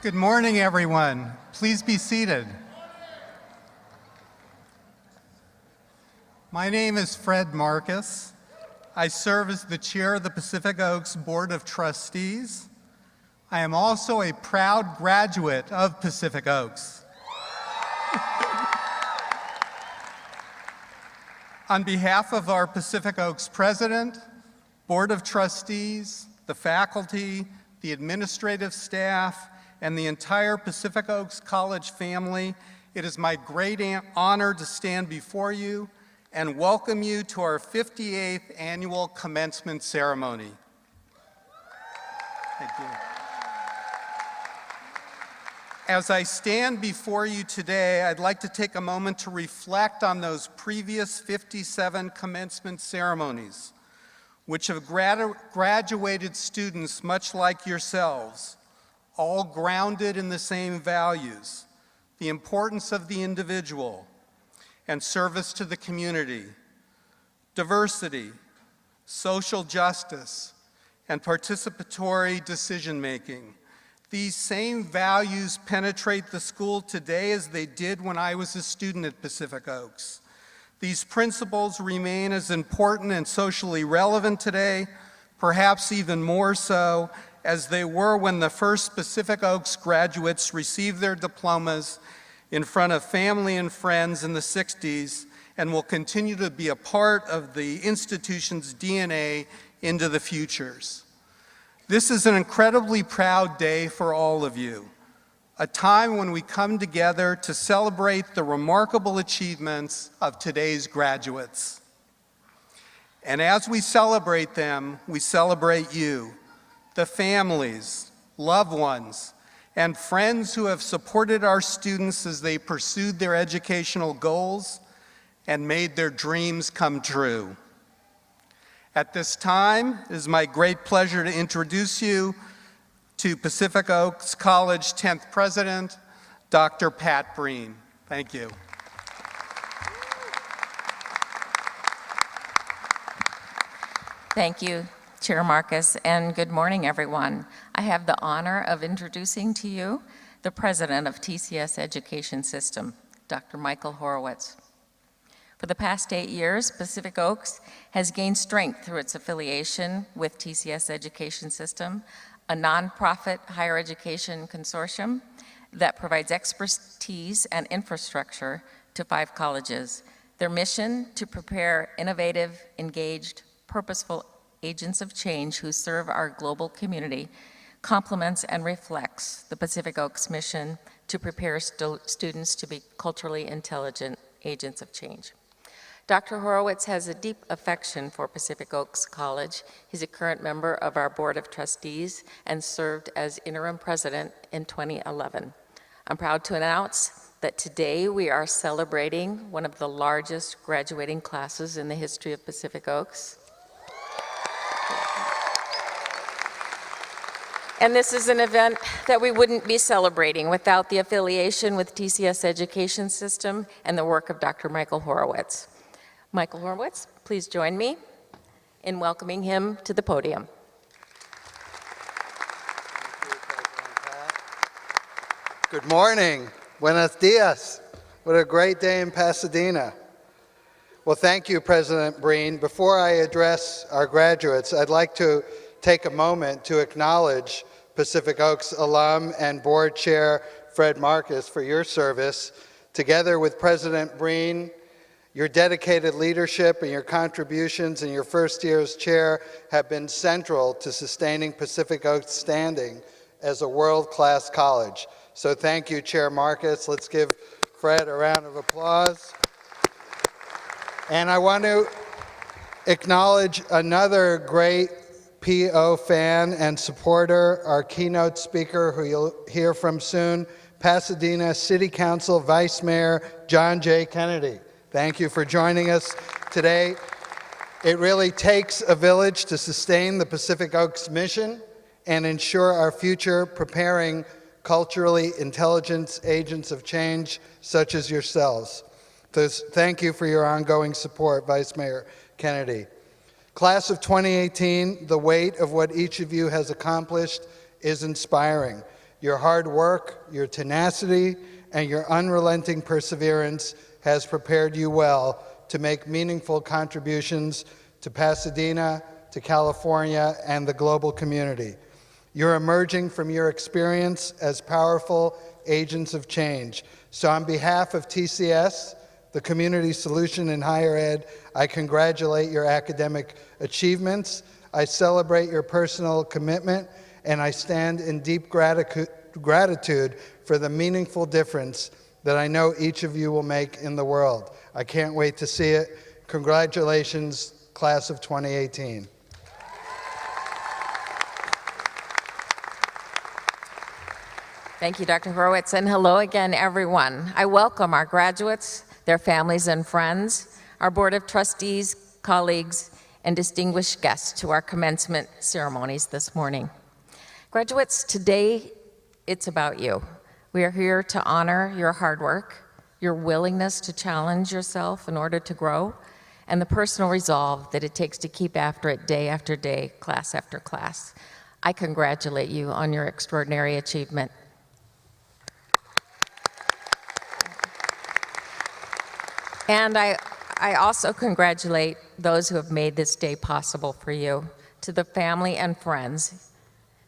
Good morning, everyone. Please be seated. My name is Fred Marcus. I serve as the chair of the Pacific Oaks Board of Trustees. I am also a proud graduate of Pacific Oaks. On behalf of our Pacific Oaks president, Board of Trustees, the faculty, the administrative staff, and the entire Pacific Oaks College family, it is my great honor to stand before you and welcome you to our 58th annual commencement ceremony. Thank you. As I stand before you today, I'd like to take a moment to reflect on those previous 57 commencement ceremonies, which have graduated students much like yourselves, all grounded in the same values, the importance of the individual and service to the community, diversity, social justice, and participatory decision-making. These same values penetrate the school today as they did when I was a student at Pacific Oaks. These principles remain as important and socially relevant today, perhaps even more so, as they were when the first Pacific Oaks graduates received their diplomas in front of family and friends in the 60s, and will continue to be a part of the institution's DNA into the futures. This is an incredibly proud day for all of you, a time when we come together to celebrate the remarkable achievements of today's graduates. And as we celebrate them, we celebrate you, the families, loved ones, and friends who have supported our students as they pursued their educational goals and made their dreams come true. At this time, it is my great pleasure to introduce you to Pacific Oaks College 10th President, Dr. Pat Breen. Thank you. Thank you, Chair Marcus, and good morning, everyone. I have the honor of introducing to you the President of TCS Education System, Dr. Michael Horowitz. For the past 8 years, Pacific Oaks has gained strength through its affiliation with TCS Education System, a nonprofit higher education consortium that provides expertise and infrastructure to 5 colleges. Their mission to prepare innovative, engaged, purposeful agents of change who serve our global community complements and reflects the Pacific Oaks mission to prepare students to be culturally intelligent agents of change. Dr. Horowitz has a deep affection for Pacific Oaks College. He's a current member of our Board of Trustees and served as interim president in 2011. I'm proud to announce that today we are celebrating one of the largest graduating classes in the history of Pacific Oaks. And this is an event that we wouldn't be celebrating without the affiliation with TCS Education System and the work of Dr. Michael Horowitz. Michael Horowitz, please join me in welcoming him to the podium. Good morning. Buenos dias. What a great day in Pasadena. Well, thank you, President Breen. Before I address our graduates, I'd like to take a moment to acknowledge Pacific Oaks alum and board chair Fred Marcus for your service. Together with President Breen, your dedicated leadership and your contributions in your first year as chair have been central to sustaining Pacific Oaks' standing as a world-class college. So thank you, Chair Marcus. Let's give Fred a round of applause. And I want to acknowledge another great PO fan and supporter, our keynote speaker who you'll hear from soon, Pasadena City Council Vice Mayor John J. Kennedy. Thank you for joining us today. It really takes a village to sustain the Pacific Oaks mission and ensure our future, preparing culturally intelligent agents of change such as yourselves. Thank you for your ongoing support, Vice Mayor Kennedy. Class of 2018, the weight of what each of you has accomplished is inspiring. Your hard work, your tenacity, and your unrelenting perseverance has prepared you well to make meaningful contributions to Pasadena, to California, and the global community. You're emerging from your experience as powerful agents of change. So on behalf of TCS, the Community Solution in Higher Ed, I congratulate your academic achievements, I celebrate your personal commitment, and I stand in deep gratitude for the meaningful difference that I know each of you will make in the world. I can't wait to see it. Congratulations, class of 2018. Thank you, Dr. Horowitz, and hello again, everyone. I welcome our graduates, their families and friends, our Board of Trustees, colleagues, and distinguished guests to our commencement ceremonies this morning. Graduates, today it's about you. We are here to honor your hard work, your willingness to challenge yourself in order to grow, and the personal resolve that it takes to keep after it day after day, class after class. I congratulate you on your extraordinary achievement. And I also congratulate those who have made this day possible for you. To the family and friends,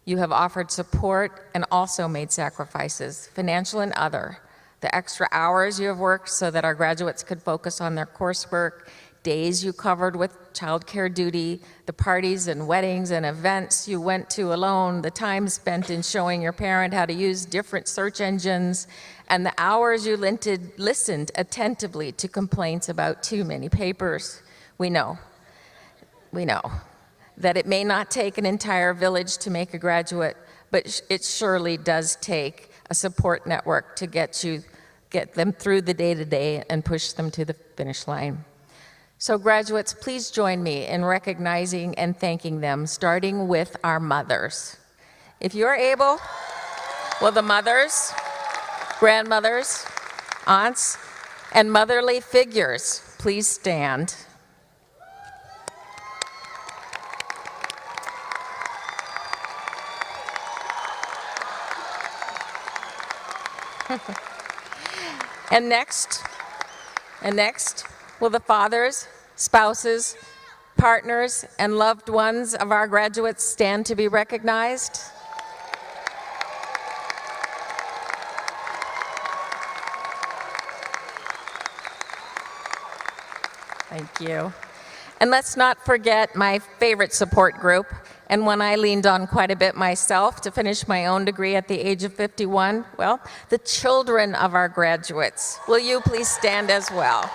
you have offered support and also made sacrifices, financial and other. The extra hours you have worked so that our graduates could focus on their coursework, days you covered with childcare duty, the parties and weddings and events you went to alone, the time spent in showing your parent how to use different search engines, and the hours you listened attentively to complaints about too many papers. We know that it may not take an entire village to make a graduate, but it surely does take a support network to get them through the day-to-day and push them to the finish line. So graduates, please join me in recognizing and thanking them, starting with our mothers. If you're able, will the mothers, grandmothers, aunts, and motherly figures please stand? And next, will the fathers, spouses, partners, and loved ones of our graduates stand to be recognized? Thank you. And let's not forget my favorite support group, and one I leaned on quite a bit myself to finish my own degree at the age of 51, well, the children of our graduates. Will you please stand as well?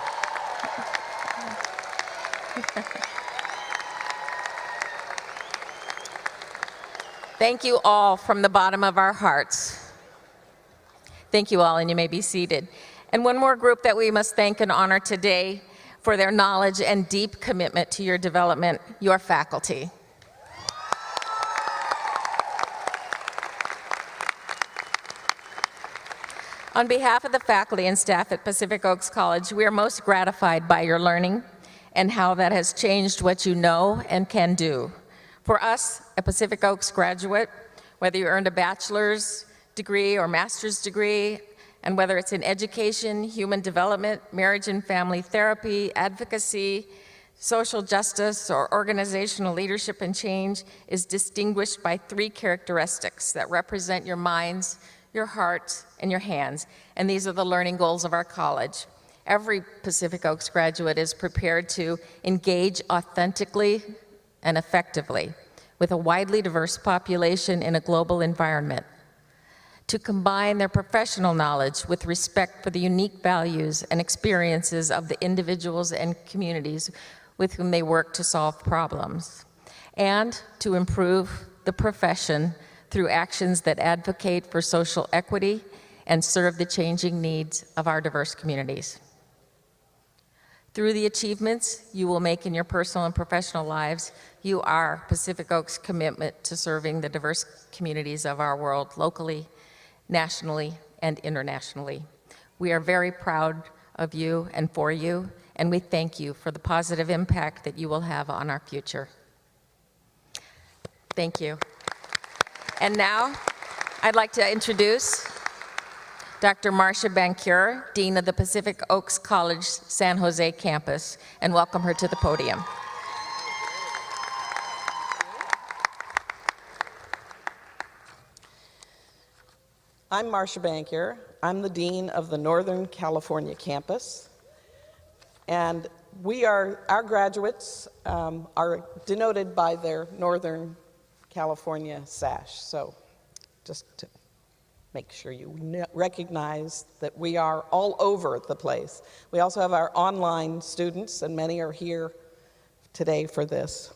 Thank you all from the bottom of our hearts. Thank you all, and you may be seated. And one more group that we must thank and honor today for their knowledge and deep commitment to your development, your faculty. On behalf of the faculty and staff at Pacific Oaks College, we are most gratified by your learning and how that has changed what you know and can do. For us, a Pacific Oaks graduate, whether you earned a bachelor's degree or master's degree, and whether it's in education, human development, marriage and family therapy, advocacy, social justice, or organizational leadership and change, is distinguished by three characteristics that represent your minds, your hearts, and your hands. And these are the learning goals of our college. Every Pacific Oaks graduate is prepared to engage authentically and effectively with a widely diverse population in a global environment, to combine their professional knowledge with respect for the unique values and experiences of the individuals and communities with whom they work to solve problems, and to improve the profession through actions that advocate for social equity and serve the changing needs of our diverse communities. Through the achievements you will make in your personal and professional lives, you are Pacific Oaks' commitment to serving the diverse communities of our world locally, nationally, and internationally. We are very proud of you and for you, and we thank you for the positive impact that you will have on our future. Thank you. And now, I'd like to introduce Dr. Marsha Bankier, Dean of the Pacific Oaks College San Jose campus, and welcome her to the podium. I'm Marsha Bankier. I'm the Dean of the Northern California campus. And our graduates are denoted by their Northern California sash. So just to make sure you recognize that we are all over the place. We also have our online students, and many are here today for this.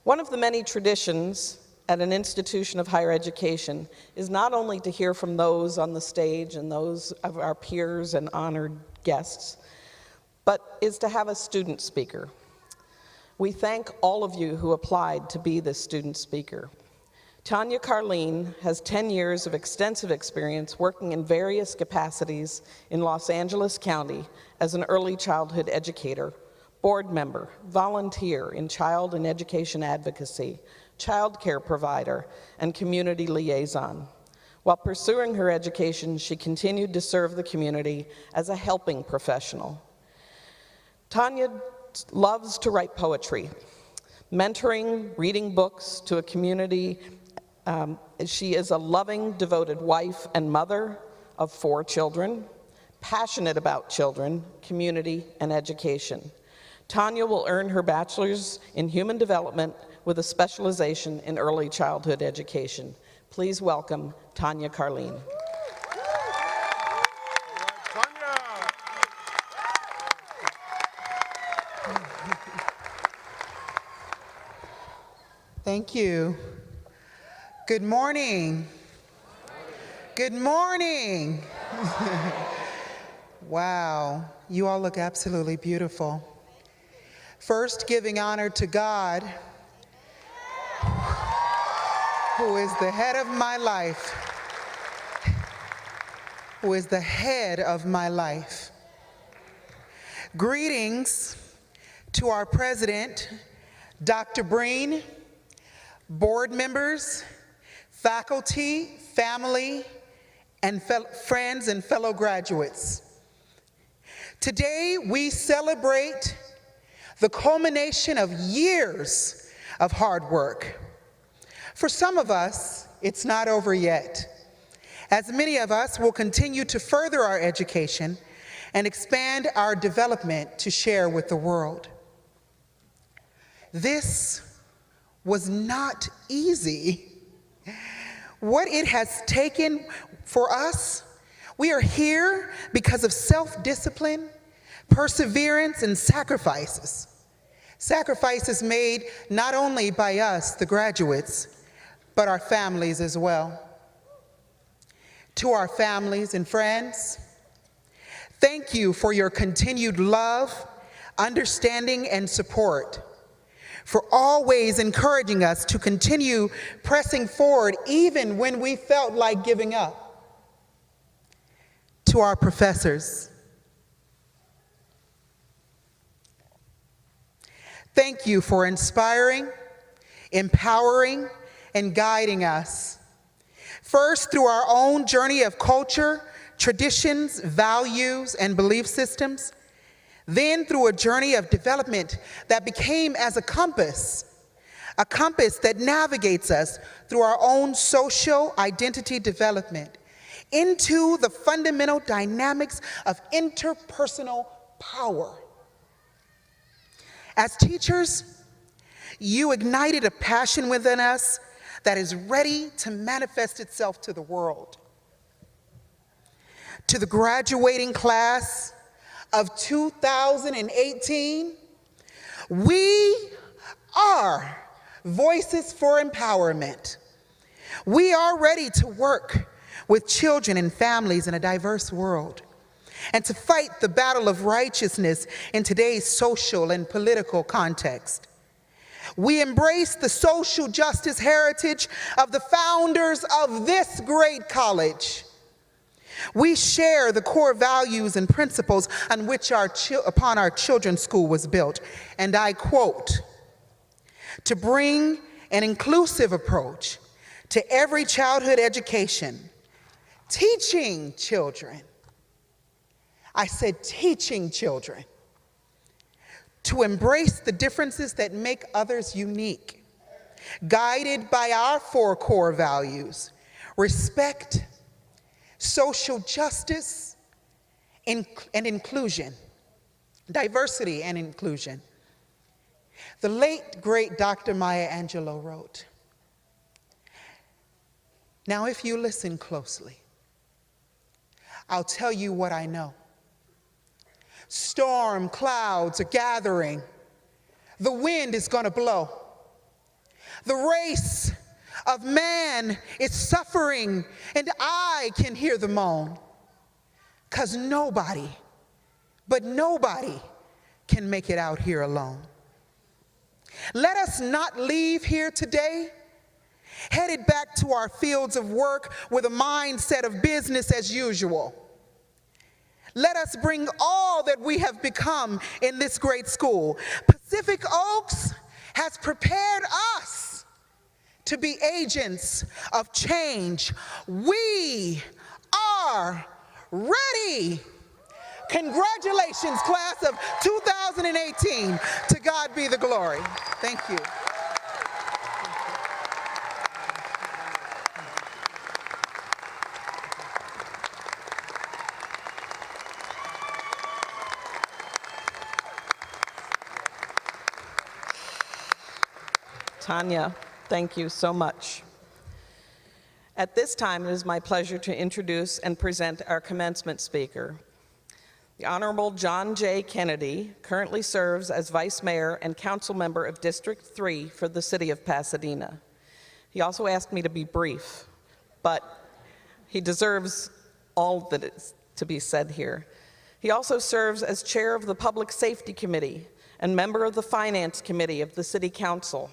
One of the many traditions at an institution of higher education is not only to hear from those on the stage and those of our peers and honored guests, but is to have a student speaker. We thank all of you who applied to be this student speaker. Tanya Carlene has 10 years of extensive experience working in various capacities in Los Angeles County as an early childhood educator, board member, volunteer in child and education advocacy, child care provider, and community liaison. While pursuing her education, she continued to serve the community as a helping professional. Tanya loves to write poetry, mentoring, reading books to a community. She is a loving, devoted wife and mother of 4 children, passionate about children, community, and education. Tanya will earn her bachelor's in human development with a specialization in early childhood education. Please welcome Tanya Carlene. Thank you. Good morning. Good morning. Wow, you all look absolutely beautiful. First, giving honor to God, who is the head of my life, who is the head of my life. Greetings to our president, Dr. Breen, board members, faculty, family, and friends and fellow graduates. Today, we celebrate the culmination of years of hard work. For some of us, it's not over yet, as many of us will continue to further our education and expand our development to share with the world. This was not easy. What it has taken for us, we are here because of self-discipline, perseverance, and sacrifices. Sacrifices made not only by us, the graduates, but our families as well. To our families and friends, thank you for your continued love, understanding, and support, for always encouraging us to continue pressing forward even when we felt like giving up. To our professors, thank you for inspiring, empowering, and guiding us. First, through our own journey of culture, traditions, values, and belief systems, then through a journey of development that became as a compass that navigates us through our own social identity development into the fundamental dynamics of interpersonal power. As teachers, you ignited a passion within us that is ready to manifest itself to the world. To the graduating class of 2018, we are voices for empowerment. We are ready to work with children and families in a diverse world and to fight the battle of righteousness in today's social and political context. We embrace the social justice heritage of the founders of this great college. We share the core values and principles on which upon our children's school was built. And I quote, "To bring an inclusive approach to every childhood education, teaching children. I said teaching children to embrace the differences that make others unique, guided by our 4 core values: respect, social justice, and inclusion, diversity and inclusion. The late, great Dr. Maya Angelou wrote, "Now if you listen closely, I'll tell you what I know. Storm clouds are gathering. The wind is going to blow. The race of man is suffering, and I can hear the moan. 'Cause nobody, but nobody can make it out here alone. Let us not leave here today headed back to our fields of work with a mindset of business as usual. Let us bring all that we have become in this great school. Pacific Oaks has prepared us to be agents of change. We are ready." Congratulations, class of 2018. To God be the glory. Thank you. Tanya, thank you so much. At this time, it is my pleasure to introduce and present our commencement speaker. The Honorable John J. Kennedy currently serves as Vice Mayor and Council Member of District 3 for the City of Pasadena. He also asked me to be brief, but he deserves all that is to be said here. He also serves as Chair of the Public Safety Committee and member of the Finance Committee of the City Council.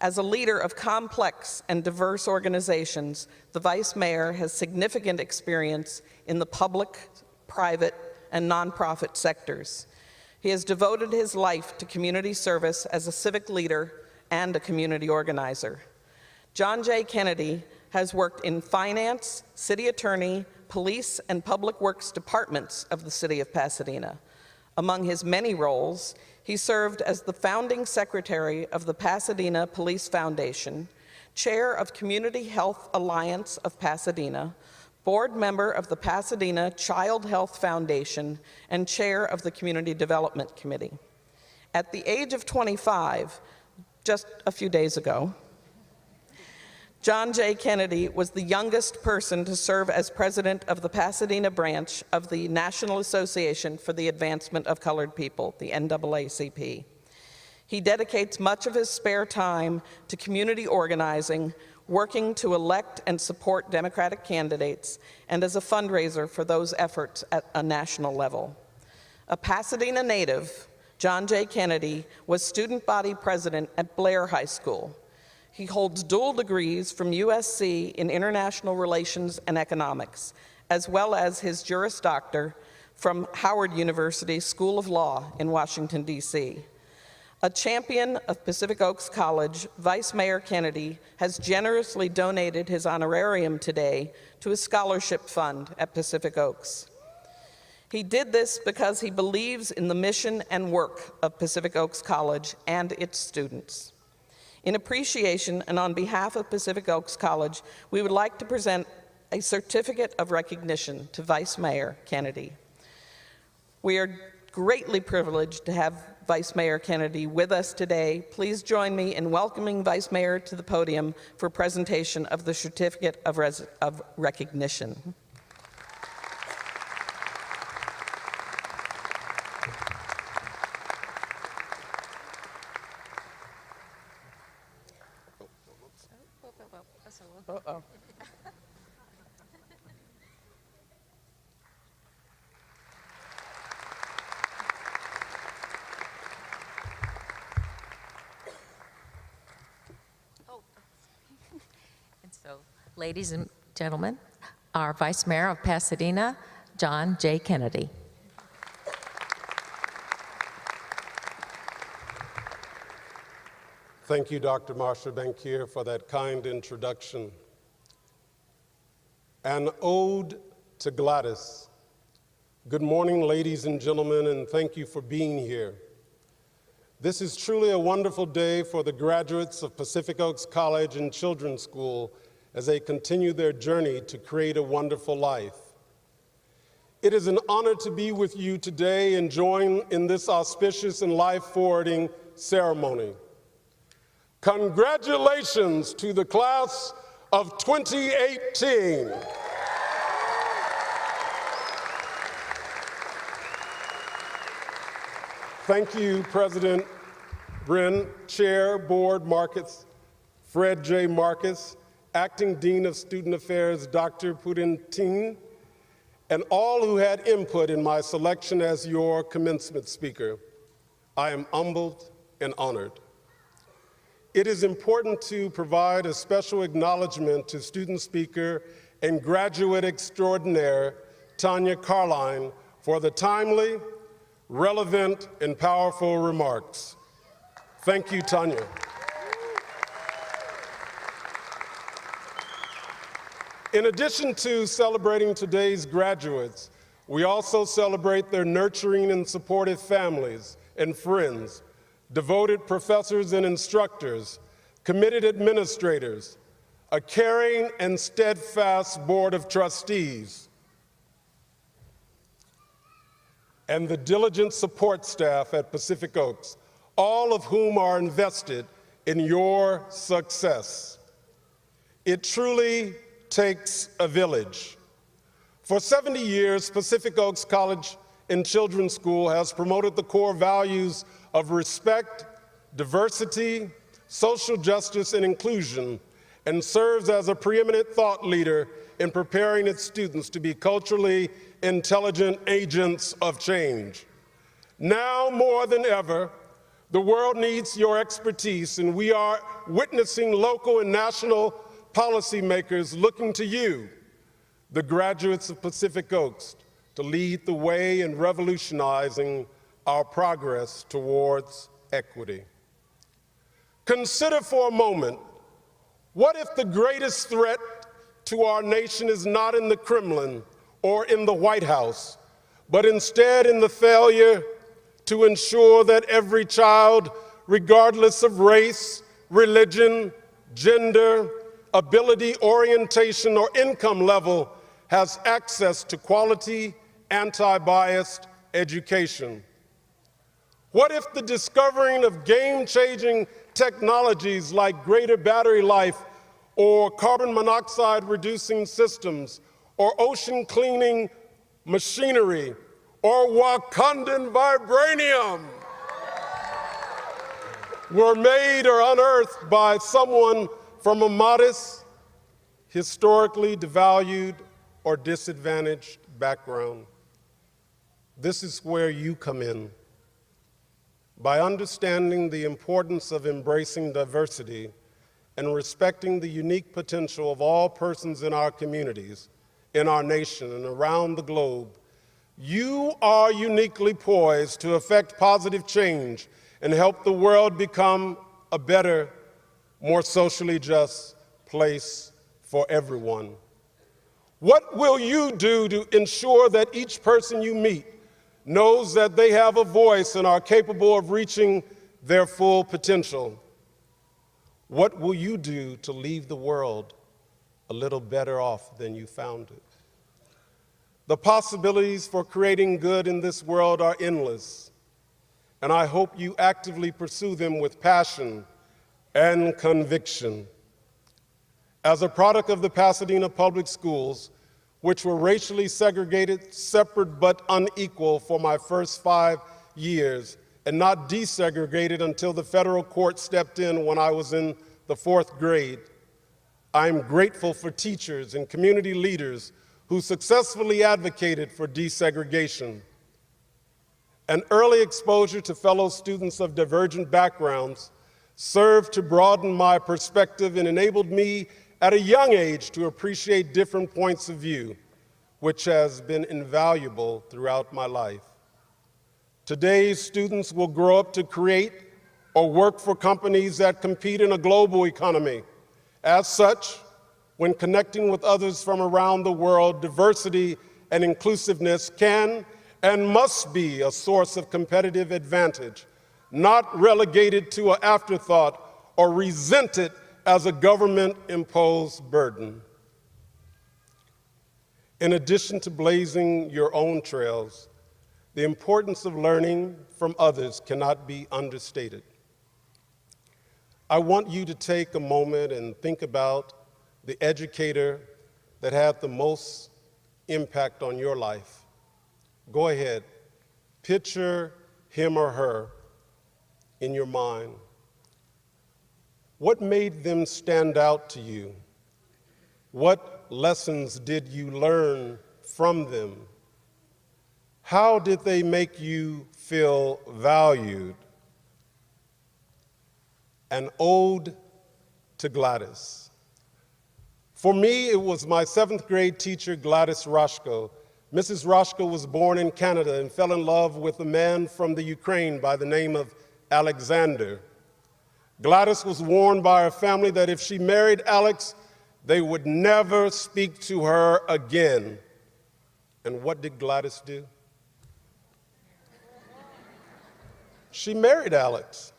As a leader of complex and diverse organizations, the Vice Mayor has significant experience in the public, private, and nonprofit sectors. He has devoted his life to community service as a civic leader and a community organizer. John J. Kennedy has worked in finance, city attorney, police, and public works departments of the City of Pasadena. Among his many roles, he served as the founding secretary of the Pasadena Police Foundation, chair of Community Health Alliance of Pasadena, board member of the Pasadena Child Health Foundation, and chair of the Community Development Committee. At the age of 25, just a few days ago, John J. Kennedy was the youngest person to serve as president of the Pasadena branch of the National Association for the Advancement of Colored People, the NAACP. He dedicates much of his spare time to community organizing, working to elect and support Democratic candidates, and as a fundraiser for those efforts at a national level. A Pasadena native, John J. Kennedy was student body president at Blair High School. He holds dual degrees from USC in International Relations and Economics, as well as his Juris Doctor from Howard University School of Law in Washington, D.C. A champion of Pacific Oaks College, Vice Mayor Kennedy has generously donated his honorarium today to a scholarship fund at Pacific Oaks. He did this because he believes in the mission and work of Pacific Oaks College and its students. In appreciation and on behalf of Pacific Oaks College, we would like to present a certificate of recognition to Vice Mayor Kennedy. We are greatly privileged to have Vice Mayor Kennedy with us today. Please join me in welcoming Vice Mayor to the podium for presentation of the certificate of recognition. Uh-oh. And so, ladies and gentlemen, our Vice Mayor of Pasadena, John J. Kennedy. Thank you, Dr. Marsha Bankier, for that kind introduction. An ode to Gladys. Good morning, ladies and gentlemen, and thank you for being here. This is truly a wonderful day for the graduates of Pacific Oaks College and Children's School as they continue their journey to create a wonderful life. It is an honor to be with you today and join in this auspicious and life-forwarding ceremony. Congratulations to the class of 2018. Thank you, President Breen, Chair, Board Marcus, Fred J. Marcus, Acting Dean of Student Affairs, Dr. Pudentin, and all who had input in my selection as your commencement speaker. I am humbled and honored. It is important to provide a special acknowledgement to student speaker and graduate extraordinaire, Tanya Carlene, for the timely, relevant, and powerful remarks. Thank you, Tanya. In addition to celebrating today's graduates, we also celebrate their nurturing and supportive families and friends, devoted professors and instructors, committed administrators, a caring and steadfast board of trustees, and the diligent support staff at Pacific Oaks, all of whom are invested in your success. It truly takes a village. For 70 years, Pacific Oaks College and Children's School has promoted the core values of respect, diversity, social justice, and inclusion, and serves as a preeminent thought leader in preparing its students to be culturally intelligent agents of change. Now more than ever, the world needs your expertise, and we are witnessing local and national policymakers looking to you, the graduates of Pacific Oaks, to lead the way in revolutionizing our progress towards equity. Consider for a moment, what if the greatest threat to our nation is not in the Kremlin or in the White House, but instead in the failure to ensure that every child, regardless of race, religion, gender, ability, orientation, or income level, has access to quality, anti-biased education? What if the discovering of game-changing technologies like greater battery life or carbon monoxide reducing systems or ocean cleaning machinery or Wakandan vibranium were made or unearthed by someone from a modest, historically devalued, or disadvantaged background? This is where you come in. By understanding the importance of embracing diversity and respecting the unique potential of all persons in our communities, in our nation, and around the globe, you are uniquely poised to effect positive change and help the world become a better, more socially just place for everyone. What will you do to ensure that each person you meet knows that they have a voice and are capable of reaching their full potential? What will you do to leave the world a little better off than you found it? The possibilities for creating good in this world are endless, and I hope you actively pursue them with passion and conviction. As a product of the Pasadena Public Schools, which were racially segregated, separate but unequal for my first 5 years, and not desegregated until the federal court stepped in when I was in the 4th grade, I'm grateful for teachers and community leaders who successfully advocated for desegregation. An early exposure to fellow students of divergent backgrounds served to broaden my perspective and enabled me at a young age to appreciate different points of view, which has been invaluable throughout my life. Today's students will grow up to create or work for companies that compete in a global economy. As such, when connecting with others from around the world, diversity and inclusiveness can and must be a source of competitive advantage, not relegated to an afterthought or resented as a government-imposed burden. In addition to blazing your own trails, the importance of learning from others cannot be understated. I want you to take a moment and think about the educator that had the most impact on your life. Go ahead, picture him or her in your mind. What made them stand out to you? What lessons did you learn from them? How did they make you feel valued? An ode to Gladys. For me, it was my 7th grade teacher, Gladys Roscoe. Mrs. Roscoe was born in Canada and fell in love with a man from the Ukraine by the name of Alexander. Gladys was warned by her family that if she married Alex, they would never speak to her again. And what did Gladys do? She married Alex.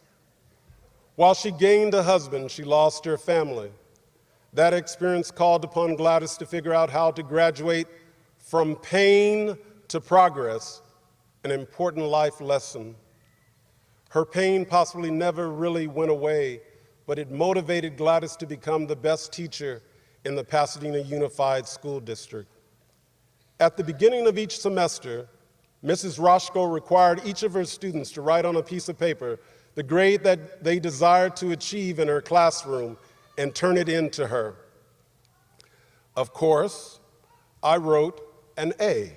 While she gained a husband, she lost her family. That experience called upon Gladys to figure out how to graduate from pain to progress, an important life lesson. Her pain possibly never really went away, but it motivated Gladys to become the best teacher in the Pasadena Unified School District. At the beginning of each semester, Mrs. Roscoe required each of her students to write on a piece of paper the grade that they desired to achieve in her classroom and turn it in to her. Of course, I wrote an A.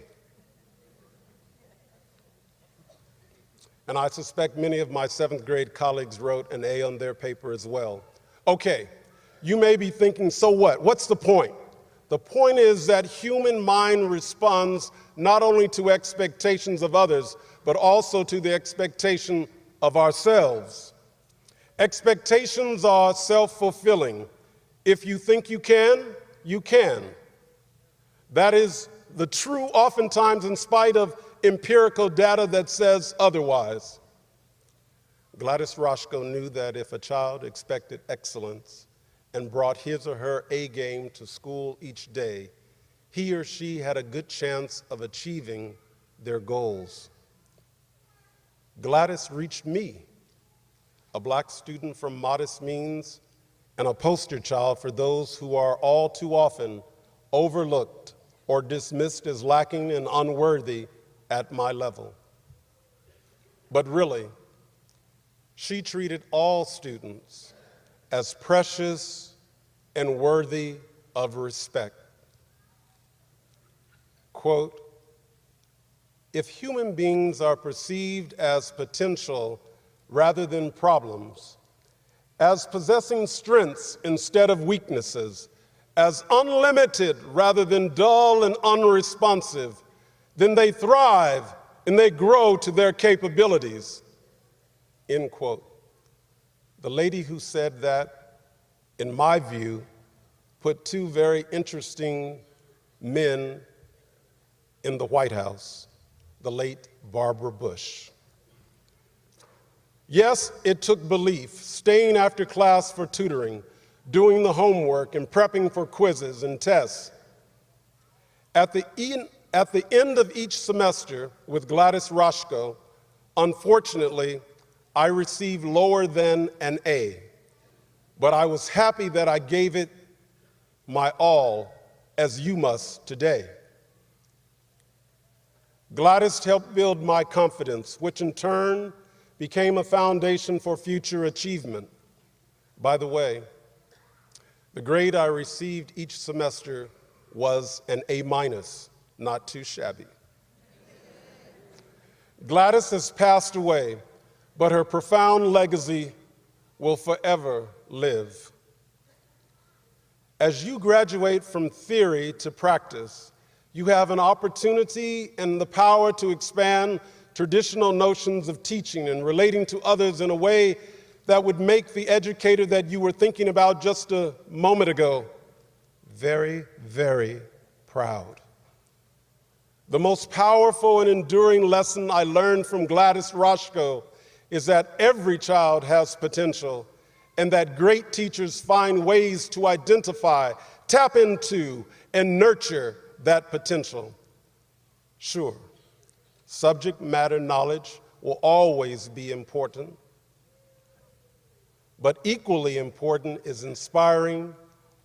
And I suspect many of my 7th grade colleagues wrote an A on their paper as well. Okay, you may be thinking, so what? What's the point? The point is that human mind responds not only to expectations of others, but also to the expectation of ourselves. Expectations are self-fulfilling. If you think you can, you can. That is the true, oftentimes in spite of empirical data that says otherwise. Gladys Roscoe knew that if a child expected excellence and brought his or her A game to school each day, he or she had a good chance of achieving their goals. Gladys reached me, a black student from modest means and a poster child for those who are all too often overlooked or dismissed as lacking and unworthy at my level. But really, she treated all students as precious and worthy of respect. Quote, "If human beings are perceived as potential rather than problems, as possessing strengths instead of weaknesses, as unlimited rather than dull and unresponsive, then they thrive and they grow to their capabilities." End quote. The lady who said that, in my view, put two very interesting men in the White House, the late Barbara Bush. Yes, it took belief, staying after class for tutoring, doing the homework, and prepping for quizzes and tests. At the end of each semester with Gladys Roscoe, unfortunately, I received lower than an A, but I was happy that I gave it my all, as you must today. Gladys helped build my confidence, which in turn became a foundation for future achievement. By the way, the grade I received each semester was an A-, not too shabby. Gladys has passed away, but her profound legacy will forever live. As you graduate from theory to practice, you have an opportunity and the power to expand traditional notions of teaching and relating to others in a way that would make the educator that you were thinking about just a moment ago very, very proud. The most powerful and enduring lesson I learned from Gladys Roscoe is that every child has potential and that great teachers find ways to identify, tap into, and nurture that potential. Sure, subject matter knowledge will always be important, but equally important is inspiring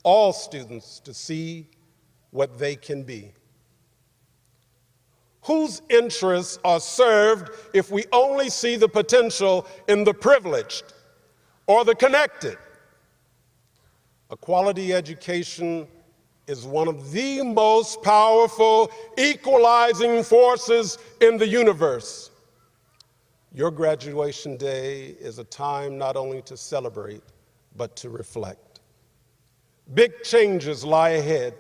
all students to see what they can be. Whose interests are served if we only see the potential in the privileged or the connected? A quality education is one of the most powerful equalizing forces in the universe. Your graduation day is a time not only to celebrate, but to reflect. Big changes lie ahead.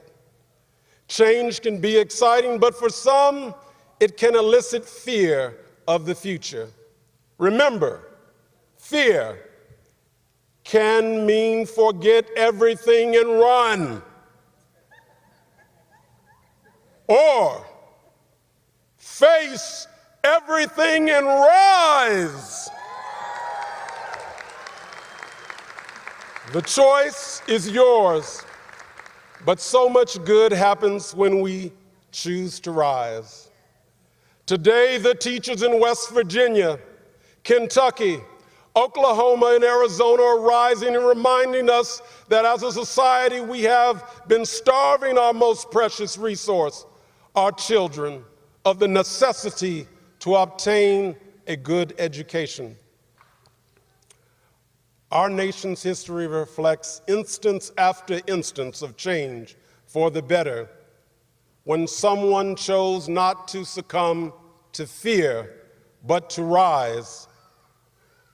Change can be exciting, but for some, it can elicit fear of the future. Remember, fear can mean forget everything and run, or face everything and rise. The choice is yours, but so much good happens when we choose to rise. Today, the teachers in West Virginia, Kentucky, Oklahoma, and Arizona are rising and reminding us that as a society we have been starving our most precious resource, our children, of the necessity to obtain a good education. Our nation's history reflects instance after instance of change for the better when someone chose not to succumb to fear, but to rise.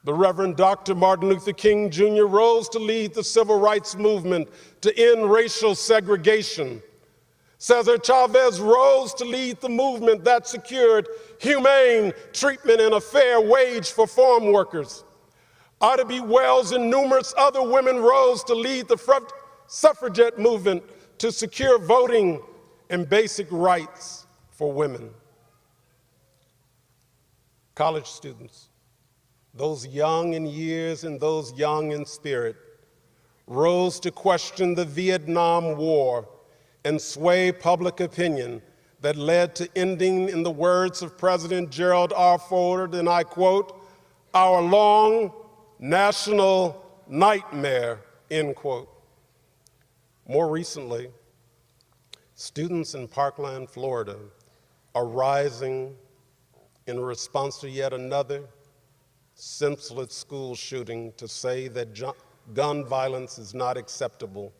The Reverend Dr. Martin Luther King Jr. rose to lead the civil rights movement to end racial segregation. Cesar Chavez rose to lead the movement that secured humane treatment and a fair wage for farm workers. Ida B. Wells and numerous other women rose to lead the suffragette movement to secure voting and basic rights for women. College students, those young in years and those young in spirit, rose to question the Vietnam War and sway public opinion that led to ending, in the words of President Gerald R. Ford, and I quote, "our long national nightmare," end quote. More recently, students in Parkland, Florida, are rising in response to yet another senseless school shooting to say that gun violence is not acceptable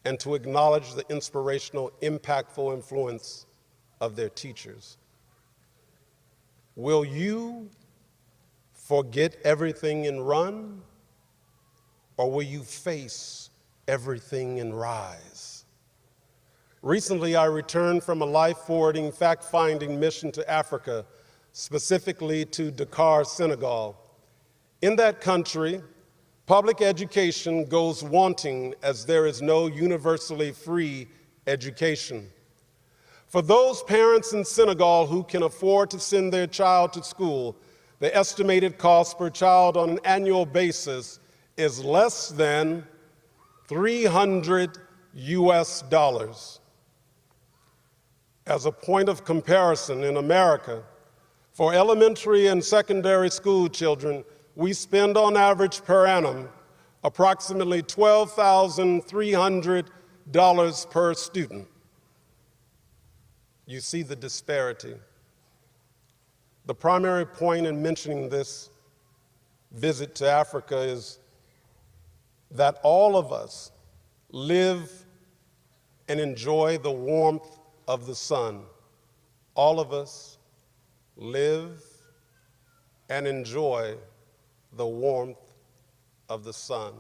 and to acknowledge the inspirational, impactful influence of their teachers. Will you forget everything and run, or will you face everything and rise? Recently, I returned from a life-forwarding, fact-finding mission to Africa, specifically to Dakar, Senegal. In that country, public education goes wanting as there is no universally free education. For those parents in Senegal who can afford to send their child to school, the estimated cost per child on an annual basis is less than $300 US. As a point of comparison, in America, for elementary and secondary school children, we spend on average per annum approximately $12,300 per student. You see the disparity. The primary point in mentioning this visit to Africa is that all of us live and enjoy the warmth of the sun. All of us live and enjoy the warmth of the sun.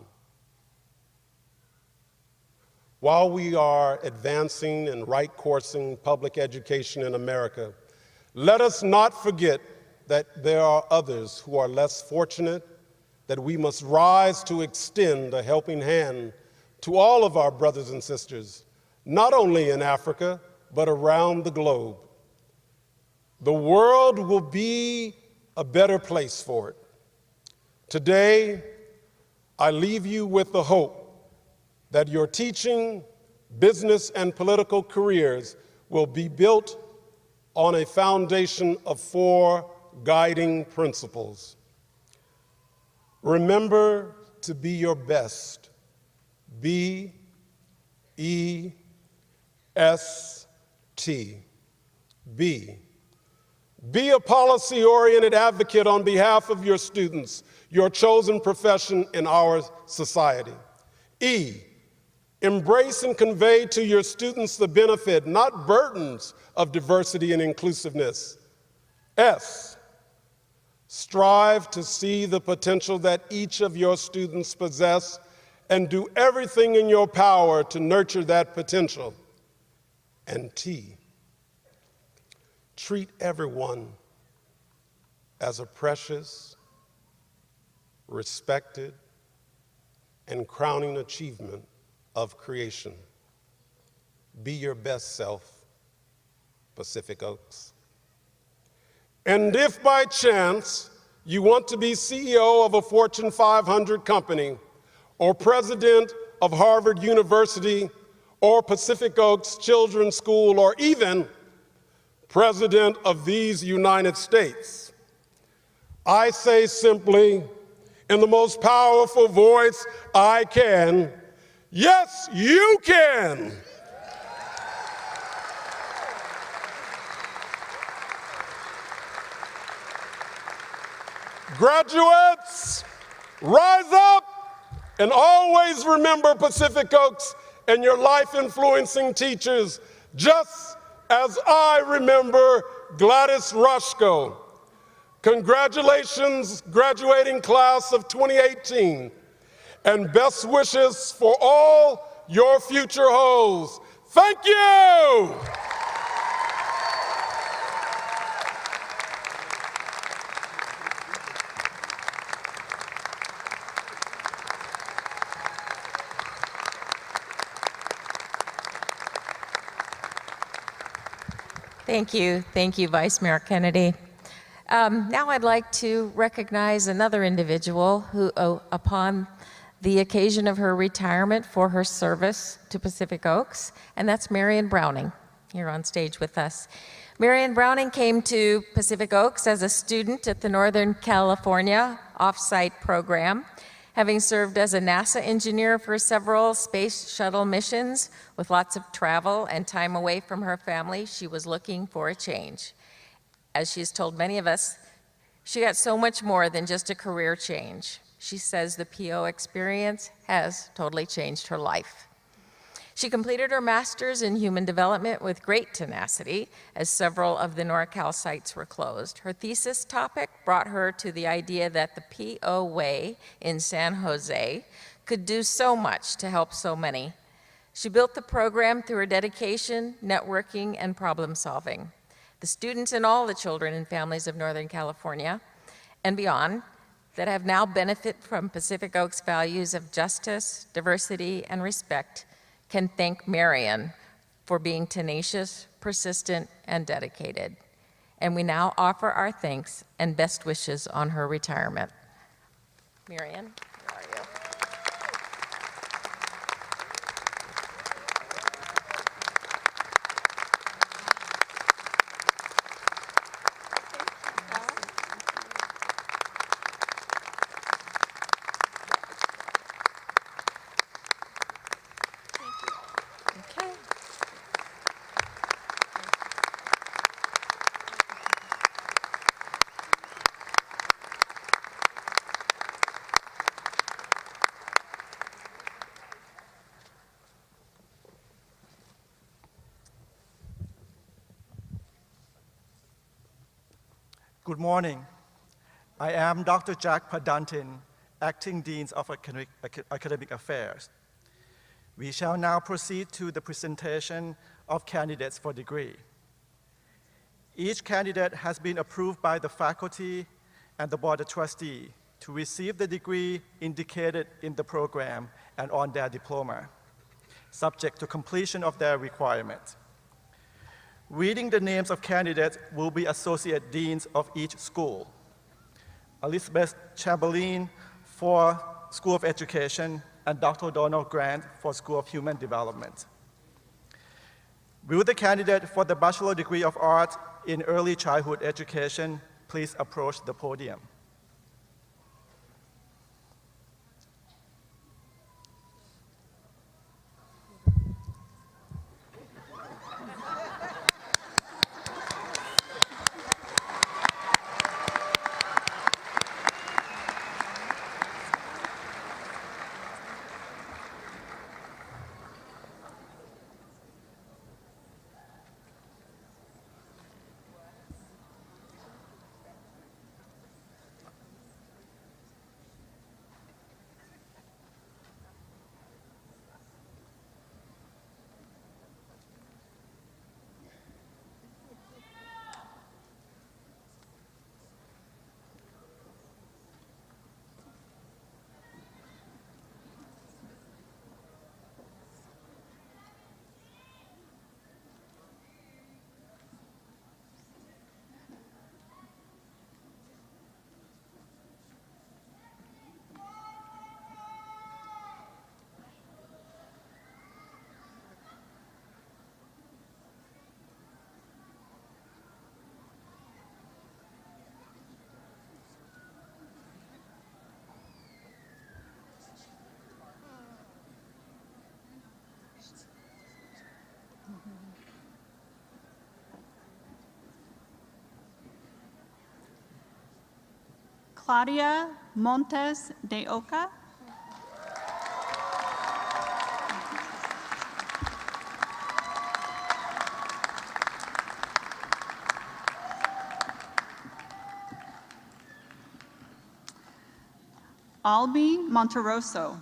While we are advancing and right-coursing public education in America, let us not forget that there are others who are less fortunate, that we must rise to extend a helping hand to all of our brothers and sisters, not only in Africa, but around the globe. The world will be a better place for it. Today, I leave you with the hope that your teaching, business, and political careers will be built on a foundation of 4 guiding principles. Remember to be your best. B-E-S-T. B. Be a policy-oriented advocate on behalf of your students, your chosen profession in our society. E. Embrace and convey to your students the benefit, not burdens, of diversity and inclusiveness. S. Strive to see the potential that each of your students possess and do everything in your power to nurture that potential. And T. Treat everyone as a precious, respected, and crowning achievement of creation. Be your best self, Pacific Oaks. And if by chance you want to be CEO of a Fortune 500 company, or president of Harvard University, or Pacific Oaks Children's School, or even president of these United States, I say simply, in the most powerful voice I can, yes, you can. Graduates, rise up and always remember Pacific Oaks and your life-influencing teachers, just as I remember Gladys Roscoe. Congratulations, graduating class of 2018, and best wishes for all your future holds. Thank you! Thank you, Vice Mayor Kennedy. Now I'd like to recognize another individual who, upon the occasion of her retirement for her service to Pacific Oaks, and that's Marian Browning, here on stage with us. Marian Browning came to Pacific Oaks as a student at the Northern California Off-Site program. Having served as a NASA engineer for several space shuttle missions with lots of travel and time away from her family, she was looking for a change. As she's told many of us, she got so much more than just a career change. She says the PO experience has totally changed her life. She completed her master's in human development with great tenacity, as several of the NorCal sites were closed. Her thesis topic brought her to the idea that the PO way in San Jose could do so much to help so many. She built the program through her dedication, networking, and problem solving. The students and all the children and families of Northern California and beyond that have now benefited from Pacific Oaks' values of justice, diversity, and respect can thank Marian for being tenacious, persistent, and dedicated. And we now offer our thanks and best wishes on her retirement. Marian, where are you? Good morning. I am Dr. Jack Padantin, Acting Dean of Academic Affairs. We shall now proceed to the presentation of candidates for degree. Each candidate has been approved by the faculty and the Board of Trustees to receive the degree indicated in the program and on their diploma, subject to completion of their requirement. Reading the names of candidates will be Associate Deans of each school. Elizabeth Chamberlain for School of Education and Dr. Donald Grant for School of Human Development. Will the candidate for the Bachelor degree of Art in Early Childhood Education please approach the podium? Claudia Montes de Oca. Albi Monteroso.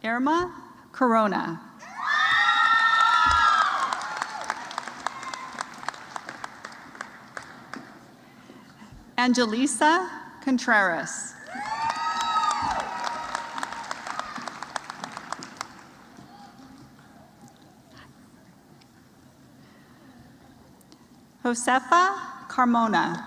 Irma Corona. Angelisa Contreras. Josefa Carmona.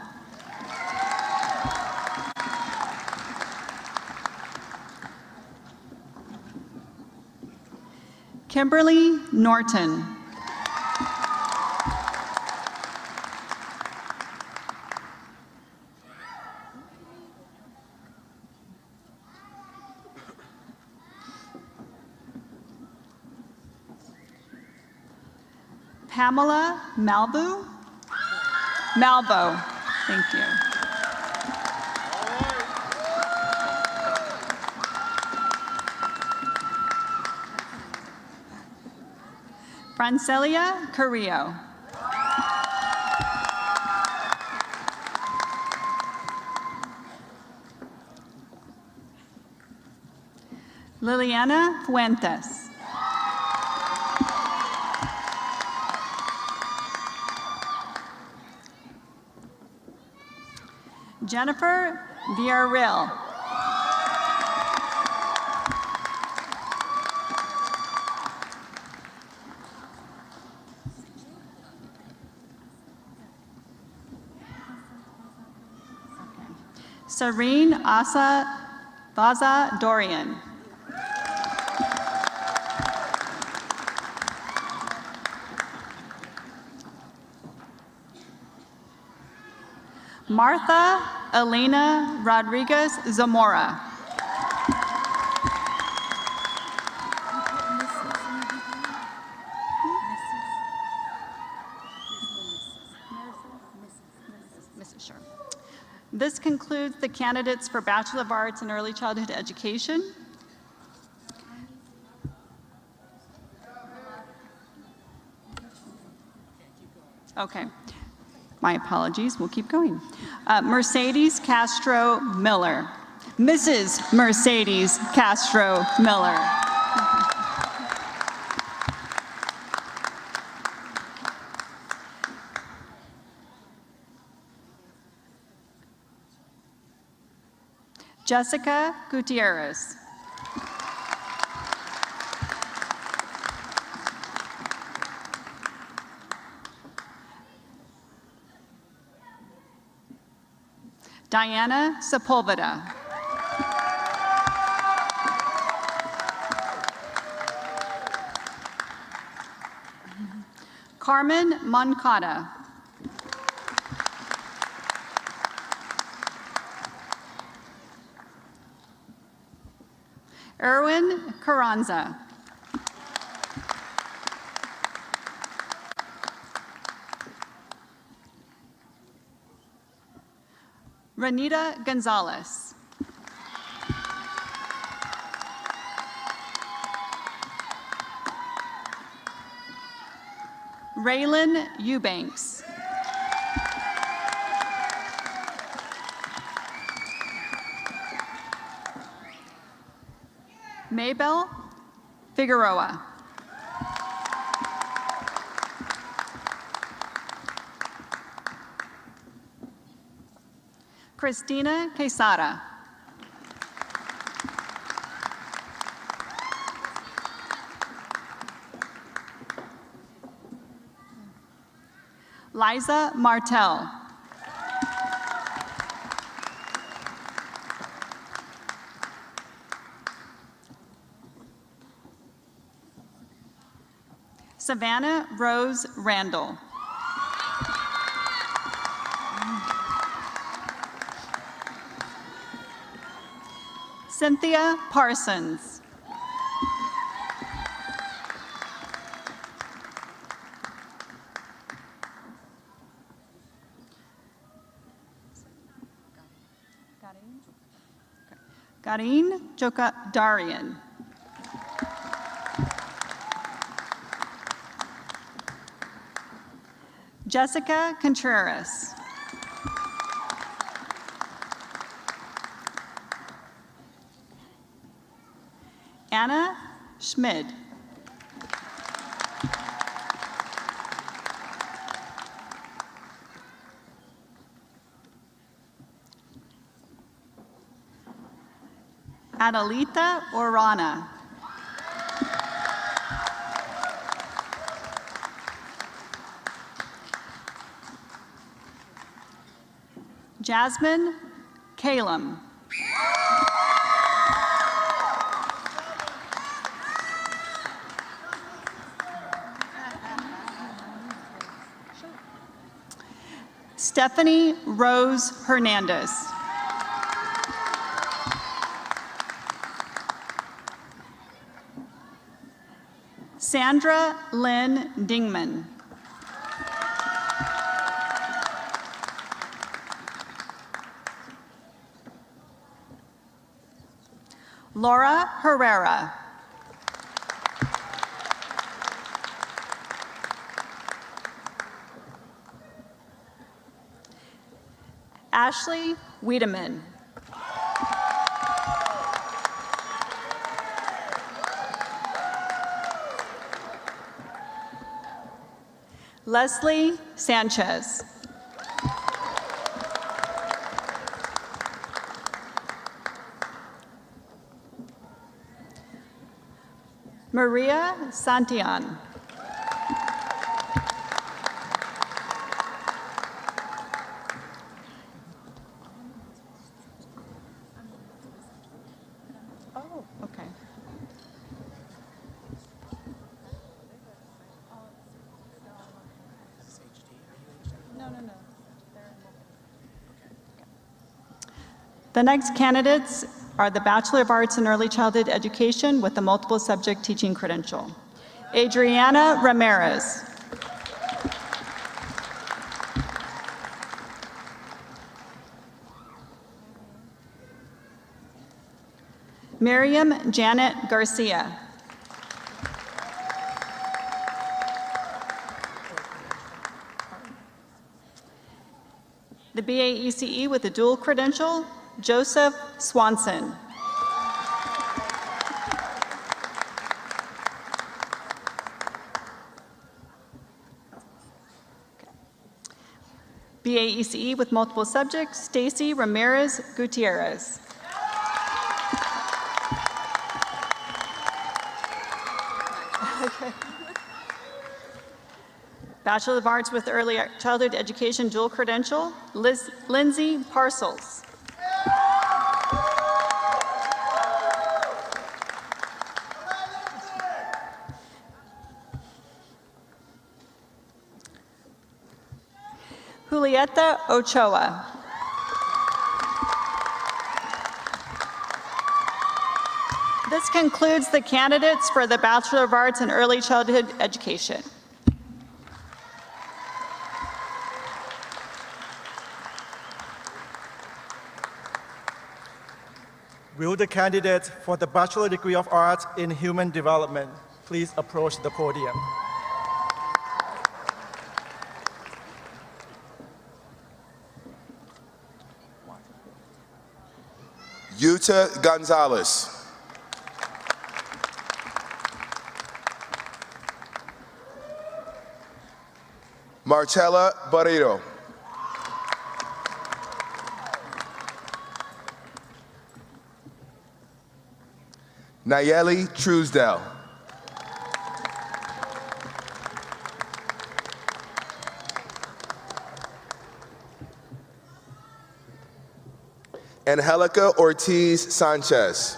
Kimberly Norton. Pamela Malvo. Thank you. Francelia Carrillo. Liliana Fuentes. Jennifer Villarreal. Serene Asa Vaza Dorian. Martha Elena Rodriguez Zamora. Sure. This concludes the candidates for Bachelor of Arts in Early Childhood Education. Okay. My apologies, we'll keep going. Mercedes Castro Miller. Mrs. Mercedes Castro Miller. Jessica Gutierrez. Diana Sepulveda. Carmen Moncada. Erwin Carranza. Renita Gonzalez. Raylan Eubanks. Maybell Figueroa. Christina Quesada. Liza Martell. Savannah Rose Randall. Cynthia Parsons. Garin Jokadarian. Jessica Contreras. Anna Schmid. Adelita Orana. Jasmine Kalem. Stephanie Rose Hernandez. Sandra Lynn Dingman. Laura Herrera. Ashley Wiedemann. Leslie Sanchez. Maria Santillan. Oh, okay. No. The next candidates are the Bachelor of Arts in Early Childhood Education with the multiple subject teaching credential. Adriana Ramirez. Miriam Janet Garcia. The BAECE with the dual credential, Joseph Swanson. BAECE with multiple subjects, Stacy Ramirez Gutierrez. Bachelor of Arts with Early Childhood Education dual credential, Lindsay Parcels. Julieta Ochoa. This concludes the candidates for the Bachelor of Arts in Early Childhood Education. Will the candidates for the Bachelor degree of Arts in Human Development please approach the podium? Yuta Gonzalez. Marcella Barreiro. Nayeli Truesdell. Angelica Ortiz Sanchez.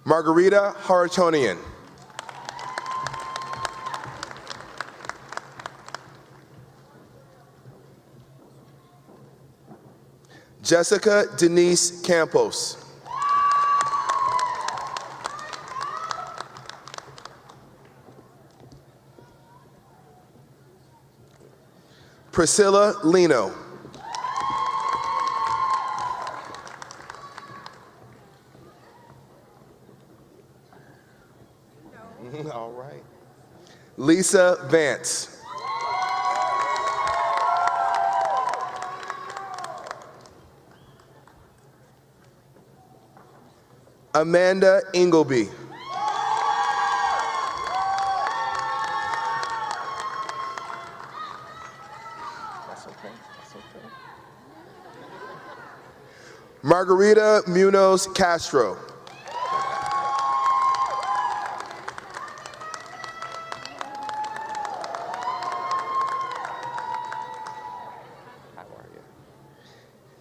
Margarita Haratonian. Jessica Denise Campos. Priscilla Lino. All right. Lisa Vance. Amanda Ingleby. That's okay. That's okay. Margarita Munoz Castro.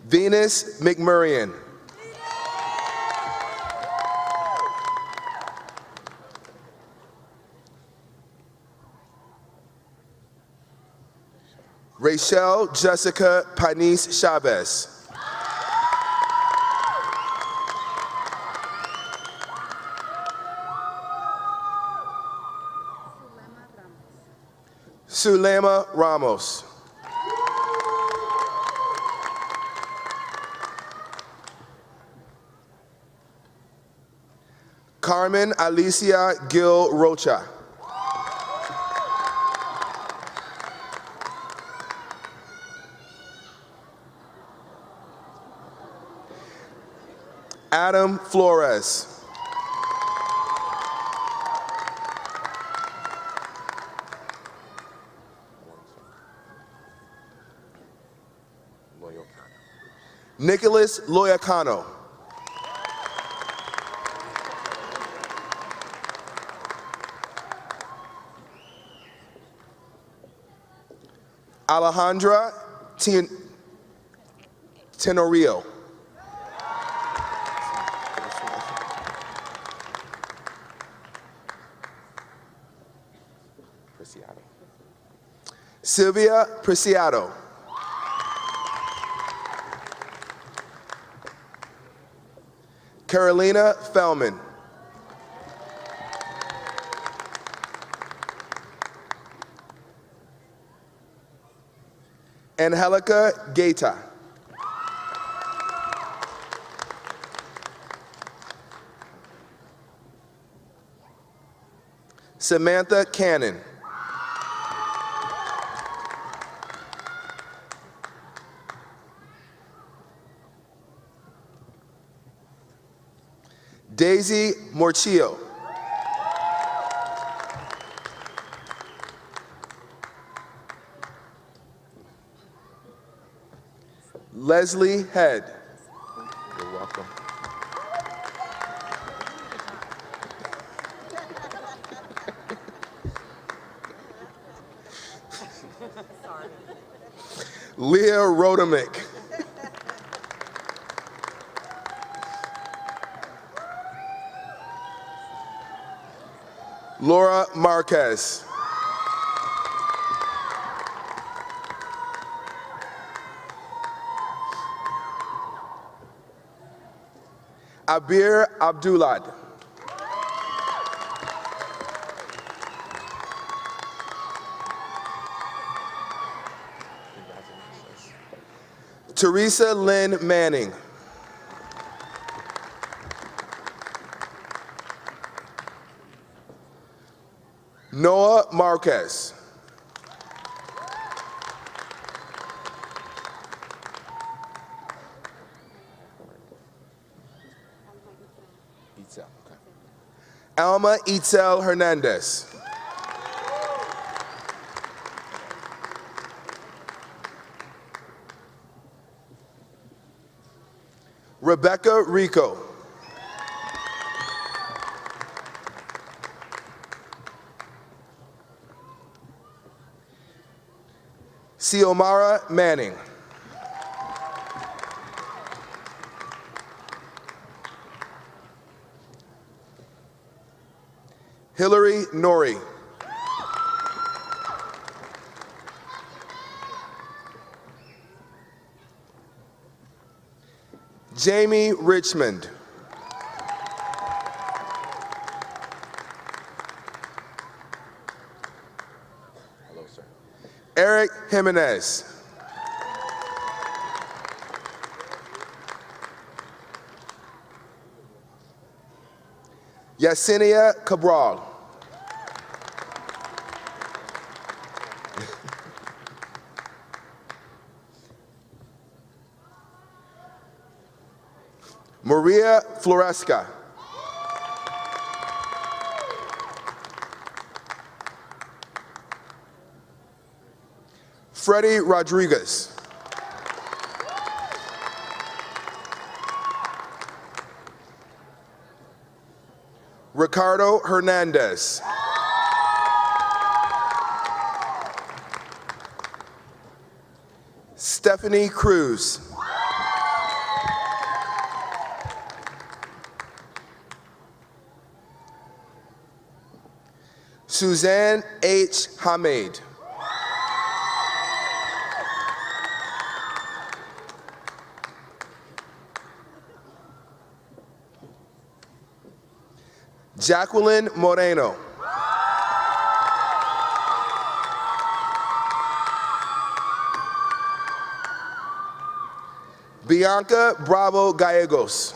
Venus McMurrian. Rachel Jessica Panis Chavez. Sulema Ramos. Carmen Alicia Gil Rocha. Adam Flores. Nicholas Loyacano. Alejandra Tenorio. Sylvia Preciado. Carolina Fellman. Angelica Gaeta. Samantha Cannon. Daisy Morchillo. Leslie Head. You're welcome. Leah Rodemick. Laura Marquez. Abir Abdulad. Teresa Lynn Manning. Noah Marquez. Alma Itzel Hernandez. Rebecca Rico. Xiomara Manning. Hillary Nori. Jamie Richmond. Hello, sir. Eric Jimenez. Yesenia Cabral. Maria Floresca. Freddie Rodriguez. Ricardo Hernandez. Stephanie Cruz. Suzanne H. Hamed. Jacqueline Moreno. Bianca Bravo Gallegos.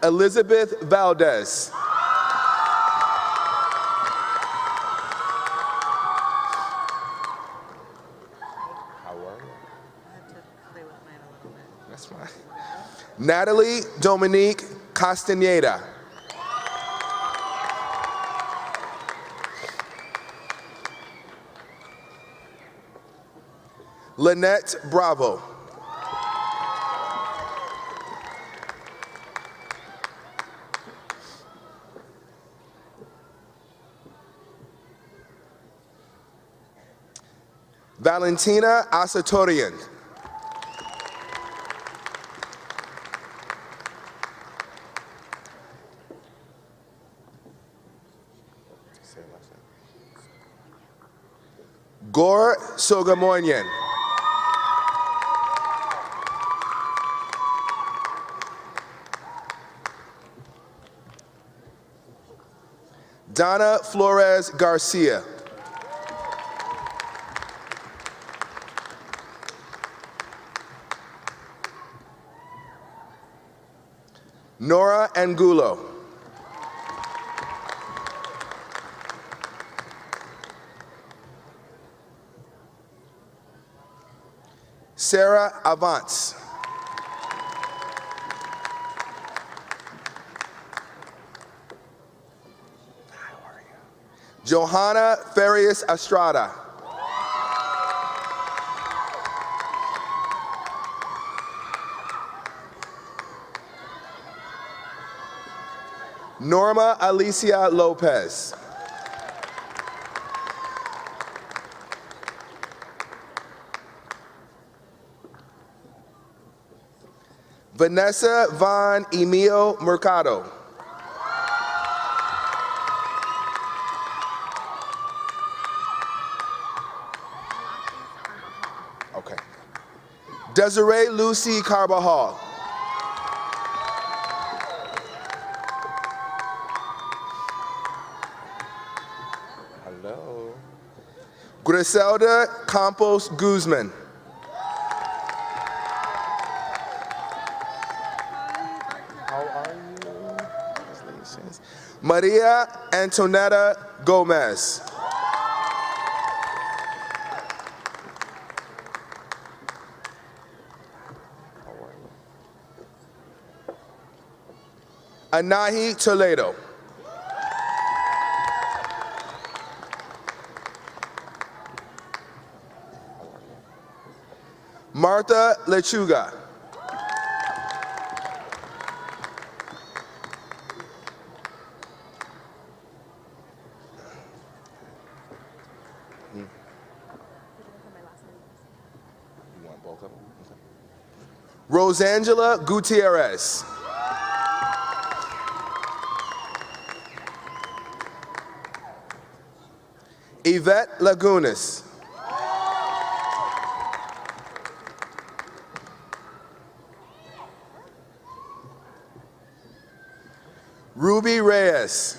Elizabeth Valdez. How are you? I have to play with mine a little bit. That's fine. Natalie Dominique Castaneda. Lynette Bravo. Valentina Asatorian. Gore Sogamoyan. Donna Flores Garcia. Nora Angulo. Sarah Avance. Johanna Farias Estrada. Norma Alicia Lopez. Vanessa Von Emil Mercado. Okay. Desiree Lucy Carbajal. Hello. Griselda Campos Guzman. How are you? Congratulations. Maria Antonetta Gomez. Anahi Toledo. Martha Lechuga. You want both of them? Okay. Rosangela Gutierrez. Yvette Lagunas. Ruby Reyes.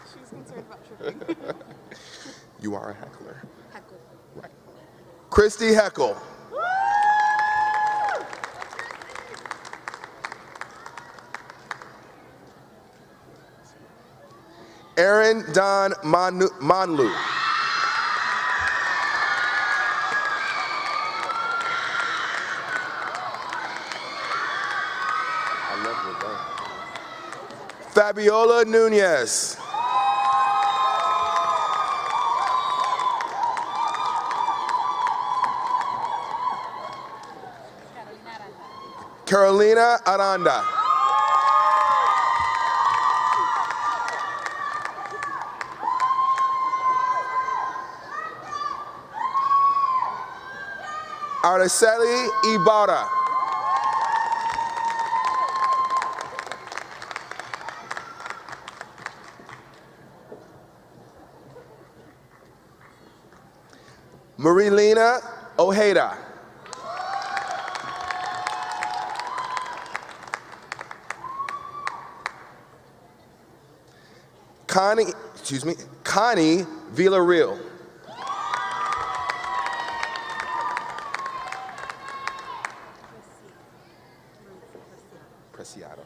She's concerned about tripping. You are a heckler. Heckle. Right. Christy Heckle. Aaron Don Monlu. I love your name. Fabiola Nunez. Carolina Aranda. Araceli Ibarra. Marilena Ojeda. Connie Villarreal. Preciado.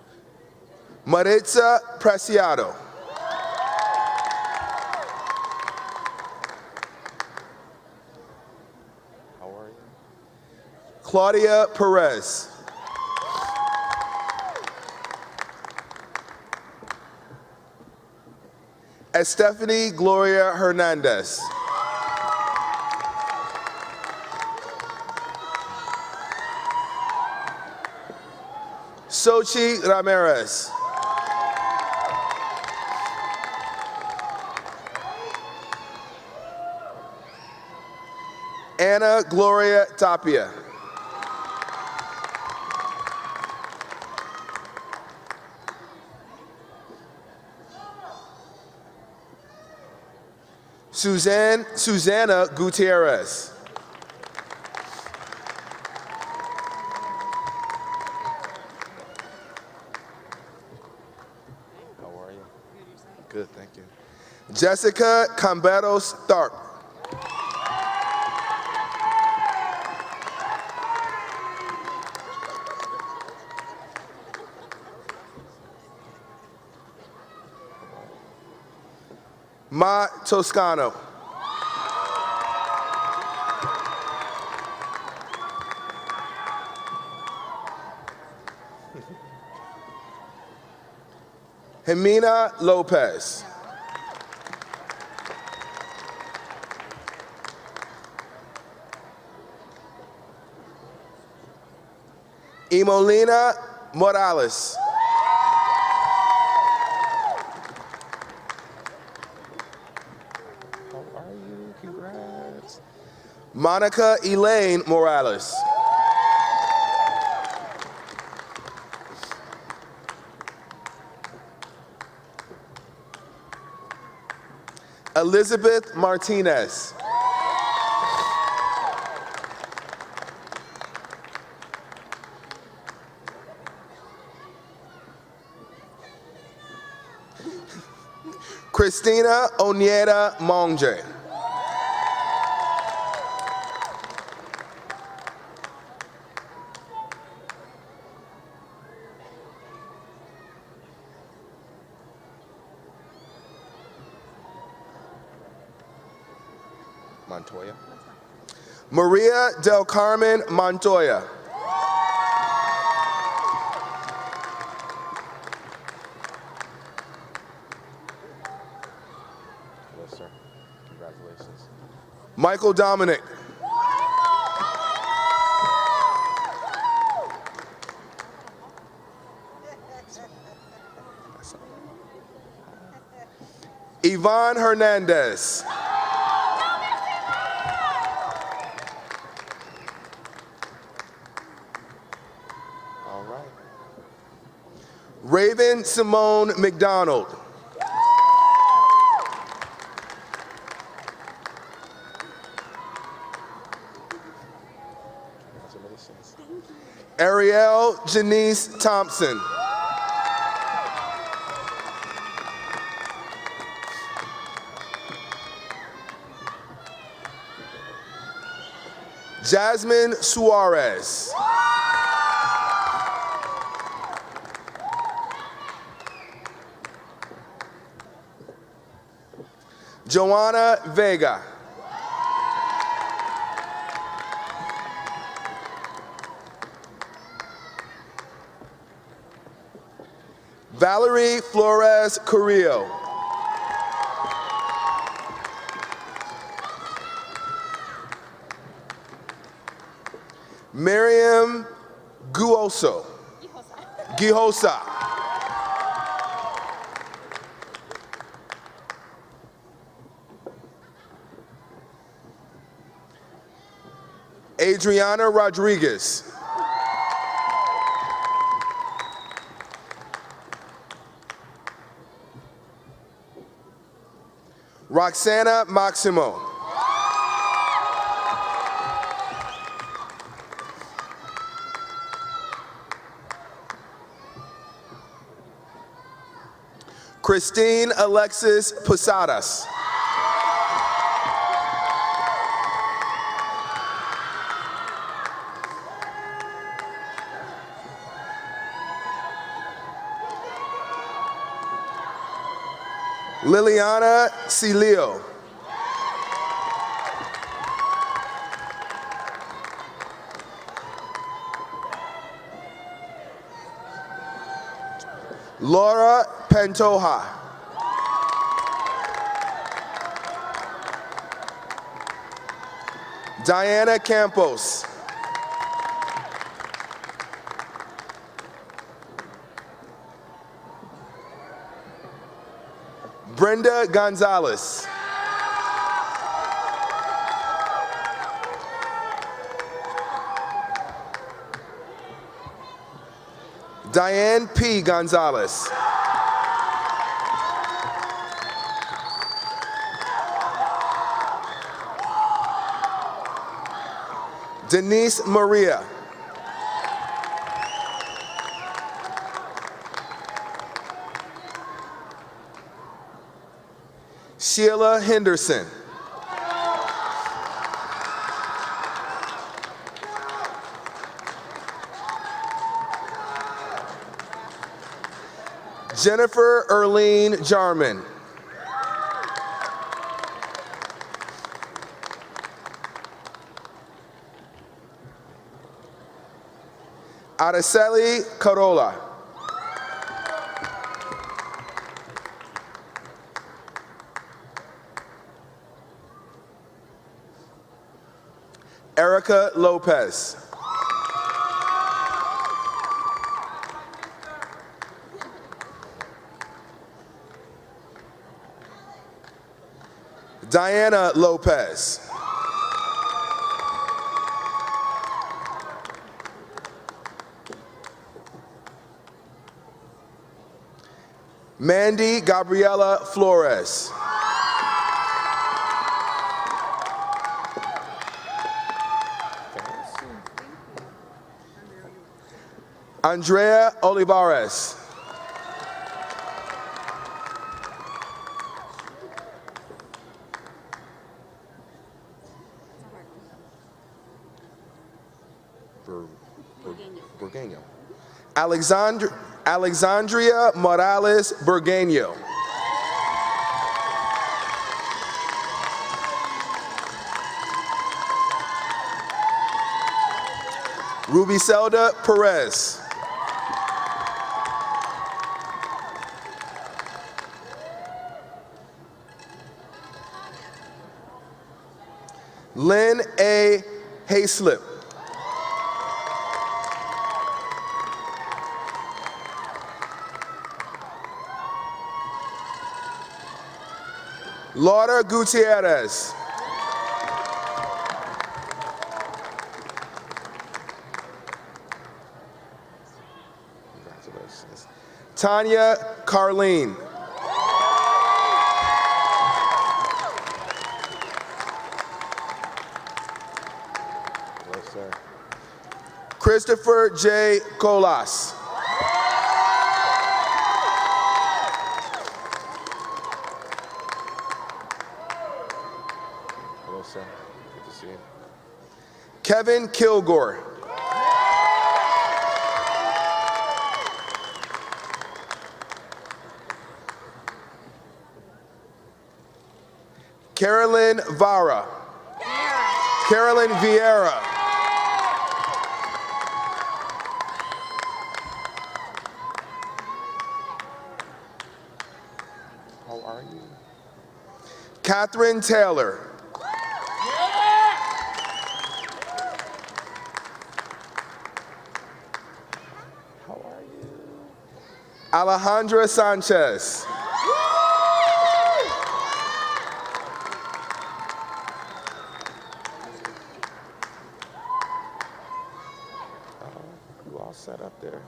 Maritza Preciado. How are you? Claudia Perez. Estefany Gloria Hernandez. Sochi Ramirez. Anna Gloria Tapia. Susanna Gutierrez. How are you? Good, thank you. Jessica Camberos Tharp. Ma Toscano. Jimena Lopez. Emolina Morales. How are you? Congrats. Monica Elaine Morales. Elizabeth Martinez. Christina Onyeda Monge. Montoya. Maria del Carmen Montoya. Hello, sir. Congratulations. Michael Dominic. Yvonne Hernandez. All right. Raven Simone McDonald. Congratulations. Ariel Janice Thompson. Jasmine Suarez. Joanna Vega. Valerie Flores Carrillo. Miriam Guoso. Gihosa. Adriana Rodriguez. Roxana Maximo. Christine Alexis Posadas. Liliana Celio. Laura Pantoja. Diana Campos. Brenda Gonzalez. Diane P. Gonzalez. Denise Maria. Sheila Henderson. Jennifer Erlene Jarman. Araceli Carola. Erica Lopez. Diana Lopez. Mandy Gabriela Flores. Andrea Olivares. Burgueño. Alexandria Morales Burgueño. Rubicelda Perez. Lynn A. Hayslip. Laura Gutierrez. Congratulations. Tanya Carlene. Hello, sir. Christopher J. Colas. Hello, sir. Good to see you. Kevin Kilgore. Carolyn Vara. Carolyn Vieira. How are you? Catherine Taylor. How are you? Alejandra Sanchez. You all set up there.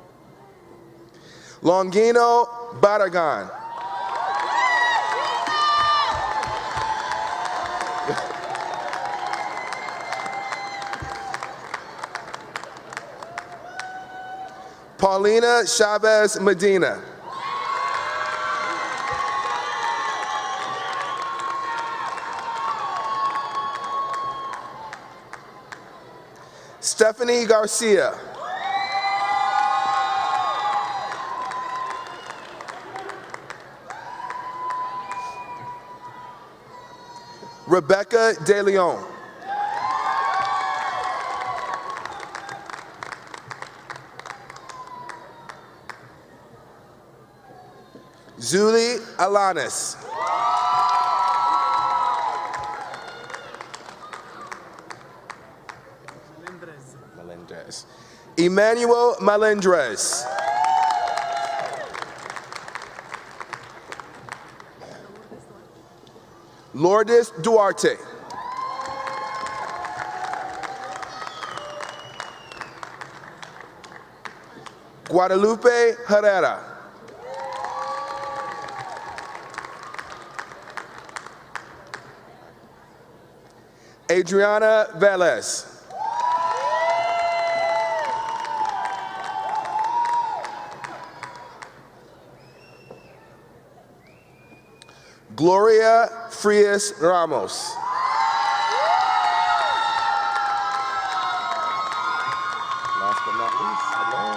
Longino Barragan. Paulina Chavez Medina. Stephanie Garcia. Rebecca De Leon. Zuli Alanis. Melendres. Emmanuel Melendres. Lourdes Duarte. Guadalupe Herrera. Adriana Velez. Gloria Frias Ramos. Last but not least, hello.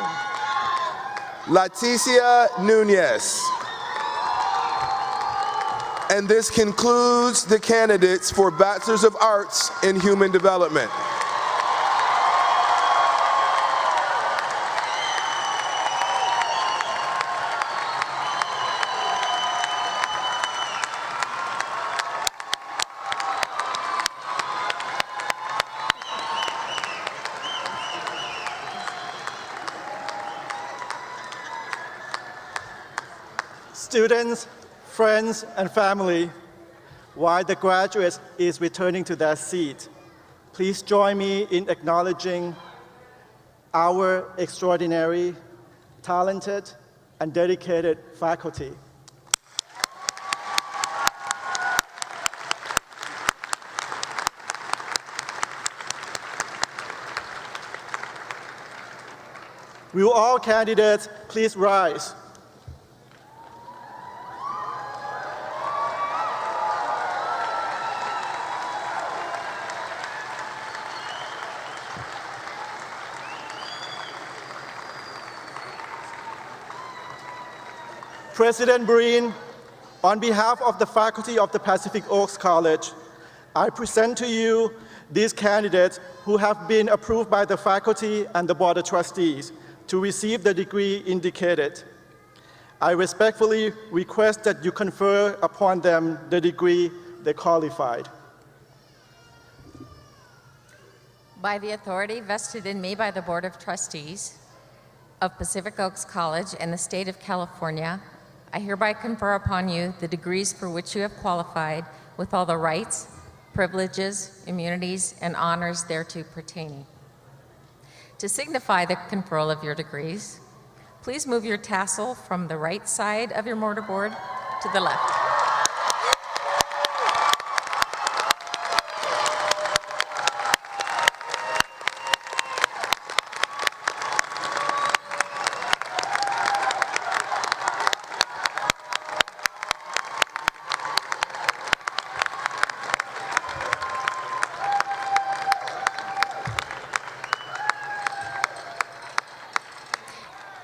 Leticia Nunez. And this concludes the candidates for Bachelors of Arts in Human Development. Students, friends, and family, while the graduates is returning to their seat, please join me in acknowledging our extraordinary, talented, and dedicated faculty. Will all candidates please rise? President Breen, on behalf of the faculty of the Pacific Oaks College, I present to you these candidates who have been approved by the faculty and the Board of Trustees to receive the degree indicated. I respectfully request that you confer upon them the degree they qualified. By the authority vested in me by the Board of Trustees of Pacific Oaks College and the State of California, I hereby confer upon you the degrees for which you have qualified with all the rights, privileges, immunities, and honors thereto pertaining. To signify the conferral of your degrees, please move your tassel from the right side of your mortarboard to the left.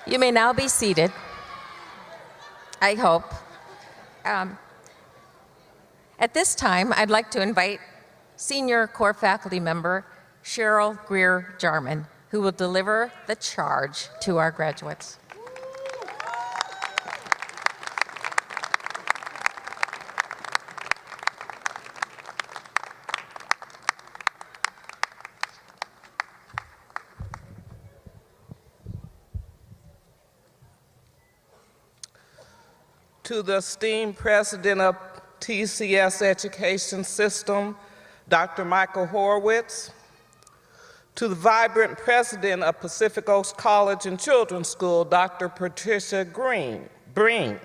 You may now be seated, I hope. At this time, I'd like to invite senior core faculty member Cheryl Greer-Jarman, who will deliver the charge to our graduates. To the esteemed president of TCS Education System, Dr. Michael Horowitz. To the vibrant president of Pacific Oaks College and Children's School, Dr. Patricia Breen.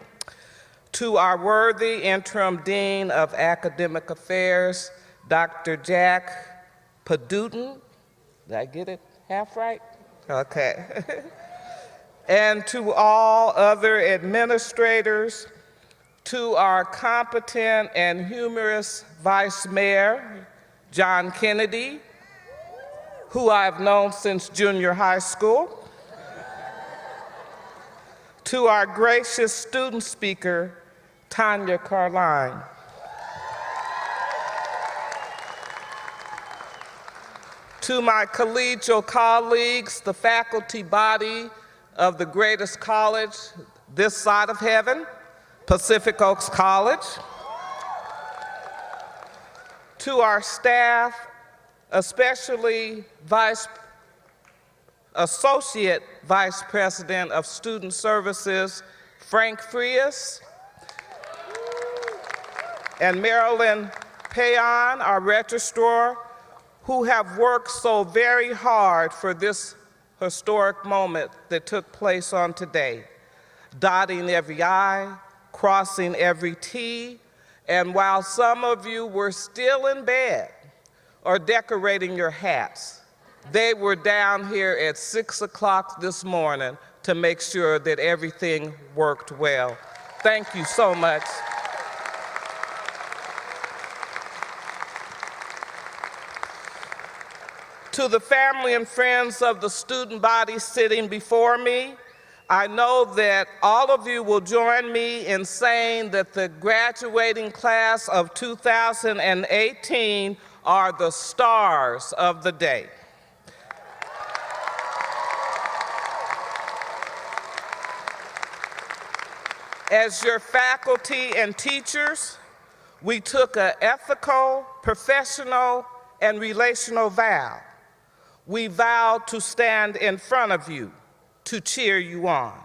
To our worthy interim dean of academic affairs, Dr. Jack Padutin. Did I get it half right? Okay. And to all other administrators, to our competent and humorous Vice Mayor, John Kennedy, who I've known since junior high school, to our gracious student speaker, Tanya Carlene, to my collegial colleagues, the faculty body of the greatest college this side of heaven, Pacific Oaks College, to our staff, especially Associate Vice President of Student Services, Frank Frias, and Marilyn Payon, our registrar, who have worked so very hard for this historic moment that took place on today, dotting every I, crossing every T, and while some of you were still in bed or decorating your hats, they were down here at 6 o'clock this morning to make sure that everything worked well. Thank you so much. To the family and friends of the student body sitting before me, I know that all of you will join me in saying that the graduating class of 2018 are the stars of the day. As your faculty and teachers, we took an ethical, professional, and relational vow. We vowed to stand in front of you, to cheer you on.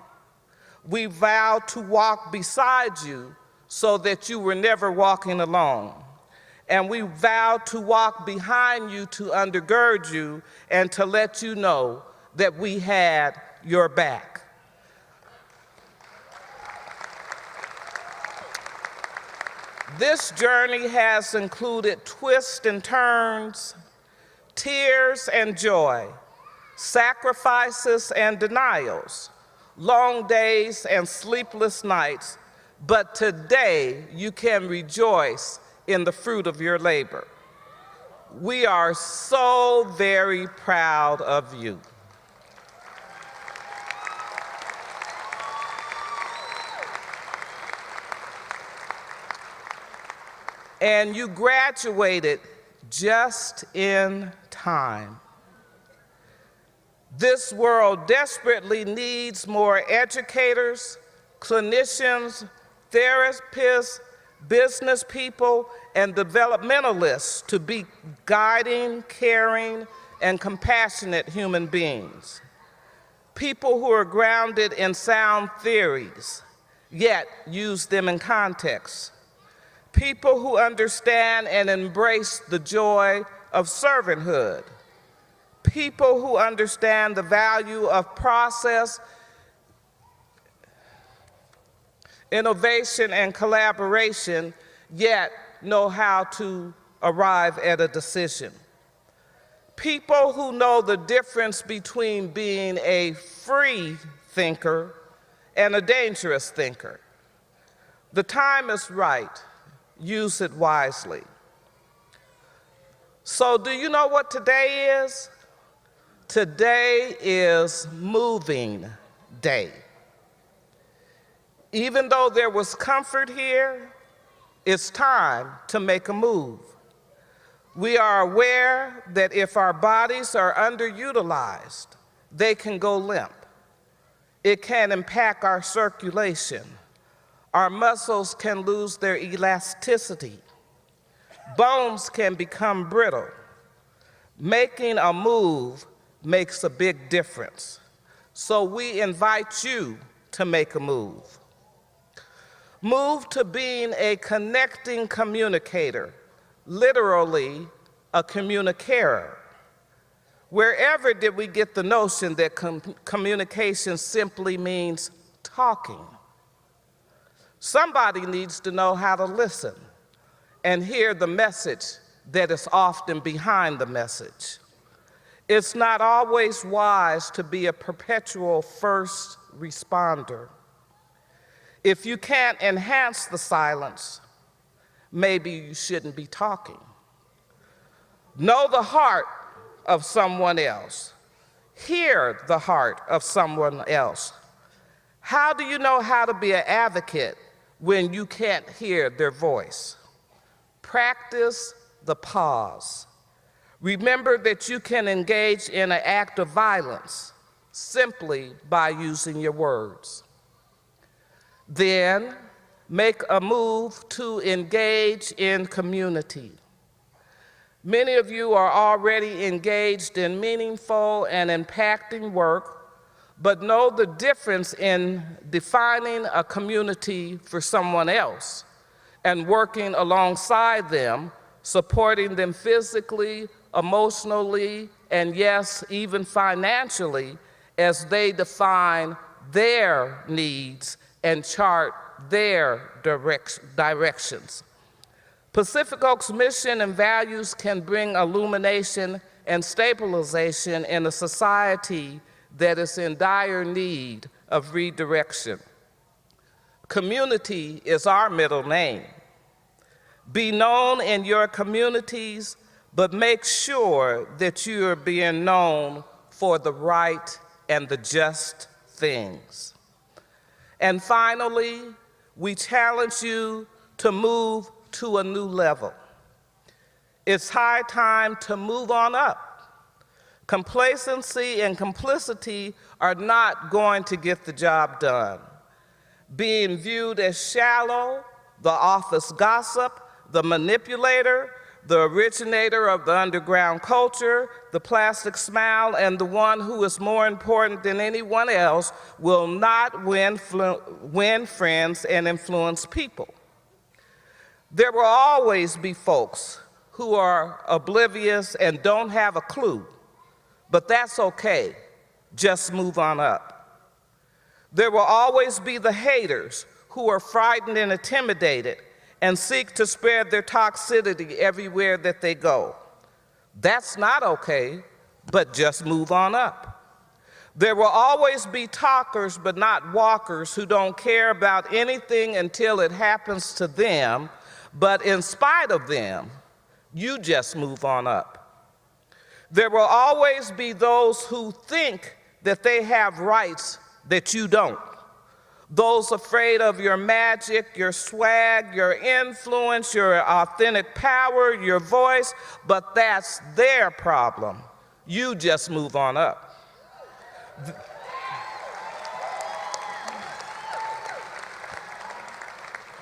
We vowed to walk beside you so that you were never walking alone. And we vowed to walk behind you to undergird you and to let you know that we had your back. This journey has included twists and turns, tears and joy, sacrifices and denials, long days and sleepless nights, but today you can rejoice in the fruit of your labor. We are so very proud of you. And you graduated just in time. This world desperately needs more educators, clinicians, therapists, business people, and developmentalists to be guiding, caring, and compassionate human beings. People who are grounded in sound theories, yet use them in context. People who understand and embrace the joy of servanthood. People who understand the value of process, innovation, and collaboration, yet know how to arrive at a decision. People who know the difference between being a free thinker and a dangerous thinker. The time is right. Use it wisely. So do you know what today is? Today is moving day. Even though there was comfort here, it's time to make a move. We are aware that if our bodies are underutilized, they can go limp. It can impact our circulation. Our muscles can lose their elasticity. Bones can become brittle. Making a move makes a big difference. So we invite you to make a move. Move to being a connecting communicator, literally a communicator. Wherever did we get the notion that communication simply means talking? Somebody needs to know how to listen and hear the message that is often behind the message. It's not always wise to be a perpetual first responder. If you can't enhance the silence, maybe you shouldn't be talking. Know the heart of someone else. Hear the heart of someone else. How do you know how to be an advocate when you can't hear their voice? Practice the pause. Remember that you can engage in an act of violence simply by using your words. Then make a move to engage in community. Many of you are already engaged in meaningful and impacting work, but know the difference in defining a community for someone else and working alongside them, supporting them physically, emotionally, and yes, even financially, as they define their needs and chart their directions. Pacific Oak's mission and values can bring illumination and stabilization in a society that is in dire need of redirection. Community is our middle name. Be known in your communities, but make sure that you are being known for the right and the just things. And finally, we challenge you to move to a new level. It's high time to move on up. Complacency and complicity are not going to get the job done. Being viewed as shallow, the office gossip, the manipulator, the originator of the underground culture, the plastic smile, and the one who is more important than anyone else will not win friends and influence people. There will always be folks who are oblivious and don't have a clue, but that's okay. Just move on up. There will always be the haters who are frightened and intimidated and seek to spread their toxicity everywhere that they go. That's not okay, but just move on up. There will always be talkers but not walkers who don't care about anything until it happens to them, but in spite of them, you just move on up. There will always be those who think that they have rights that you don't. Those afraid of your magic, your swag, your influence, your authentic power, your voice, but that's their problem. You just move on up.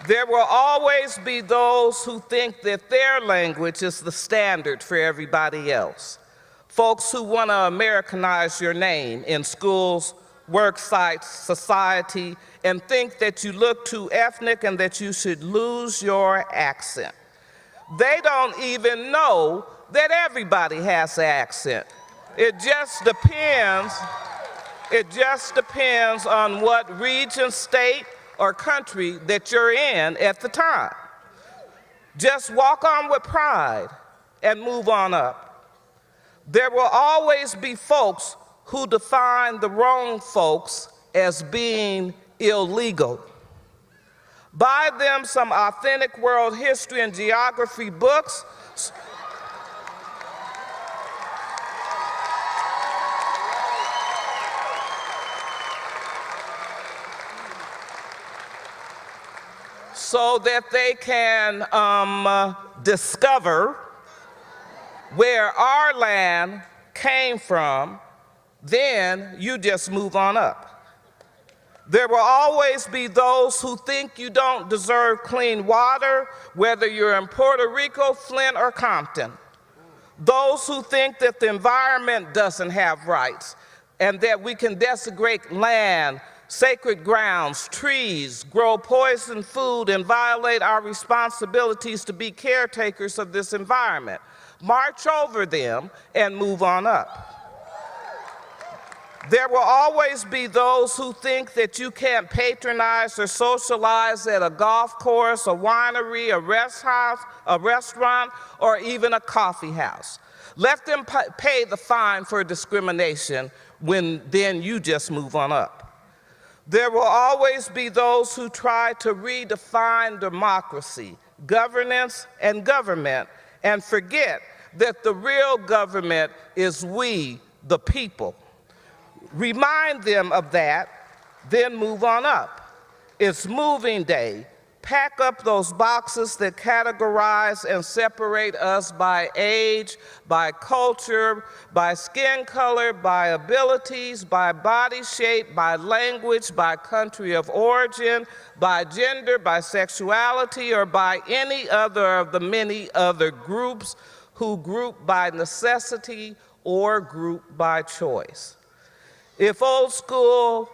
There will always be those who think that their language is the standard for everybody else. Folks who want to Americanize your name in schools, work sites, society, and think that you look too ethnic and that you should lose your accent. They don't even know that everybody has an accent. It just depends on what region, state, or country that you're in at the time. Just walk on with pride and move on up. There will always be folks who define the wrong folks as being illegal. Buy them some authentic world history and geography books so that they can discover where our land came from. Then you just move on up. There will always be those who think you don't deserve clean water, whether you're in Puerto Rico, Flint, or Compton. Those who think that the environment doesn't have rights and that we can desecrate land, sacred grounds, trees, grow poison food, and violate our responsibilities to be caretakers of this environment. March over them and move on up. There will always be those who think that you can't patronize or socialize at a golf course, a winery, a restaurant, or even a coffee house. Let them pay the fine for discrimination then you just move on up. There will always be those who try to redefine democracy, governance, and government, and forget that the real government is we, the people. Remind them of that, then move on up. It's moving day. Pack up those boxes that categorize and separate us by age, by culture, by skin color, by abilities, by body shape, by language, by country of origin, by gender, by sexuality, or by any other of the many other groups who group by necessity or group by choice. If old school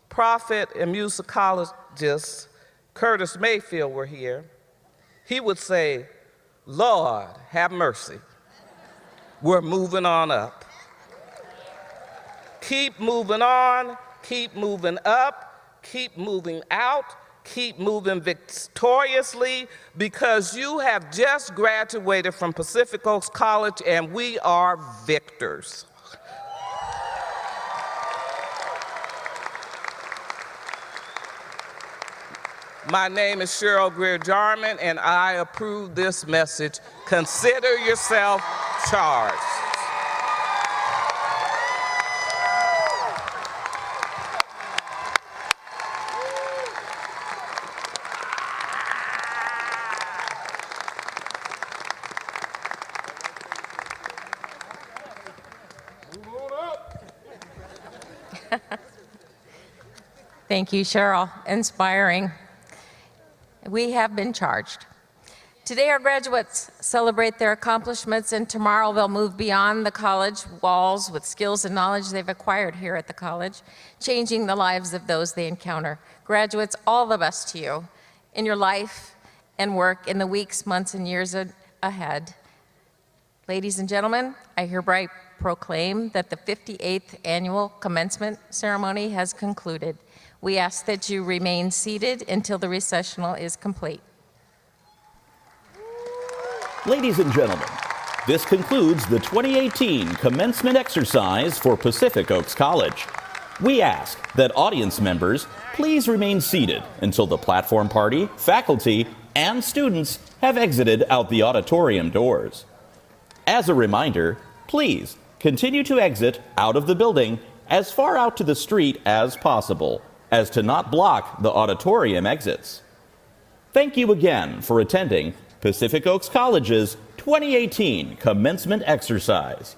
prophet and musicologist Curtis Mayfield were here, he would say, Lord, have mercy. We're moving on up. Keep moving on, keep moving up, keep moving out, keep moving victoriously, because you have just graduated from Pacific Oaks College and we are victors. My name is Cheryl Greer-Jarman, and I approve this message. Consider yourself charged. Thank you, Cheryl. Inspiring. We have been charged. Today, our graduates celebrate their accomplishments, and tomorrow they'll move beyond the college walls with skills and knowledge they've acquired here at the college, changing the lives of those they encounter. Graduates, all the best to you in your life and work in the weeks, months, and years ahead. Ladies and gentlemen, I hereby proclaim that the 58th annual commencement ceremony has concluded. We ask that you remain seated until the recessional is complete. Ladies and gentlemen, this concludes the 2018 commencement exercise for Pacific Oaks College. We ask that audience members please remain seated until the platform party, faculty, and students have exited out the auditorium doors. As a reminder, please continue to exit out of the building as far out to the street as possible, as to not block the auditorium exits. Thank you again for attending Pacific Oaks College's 2018 commencement exercise.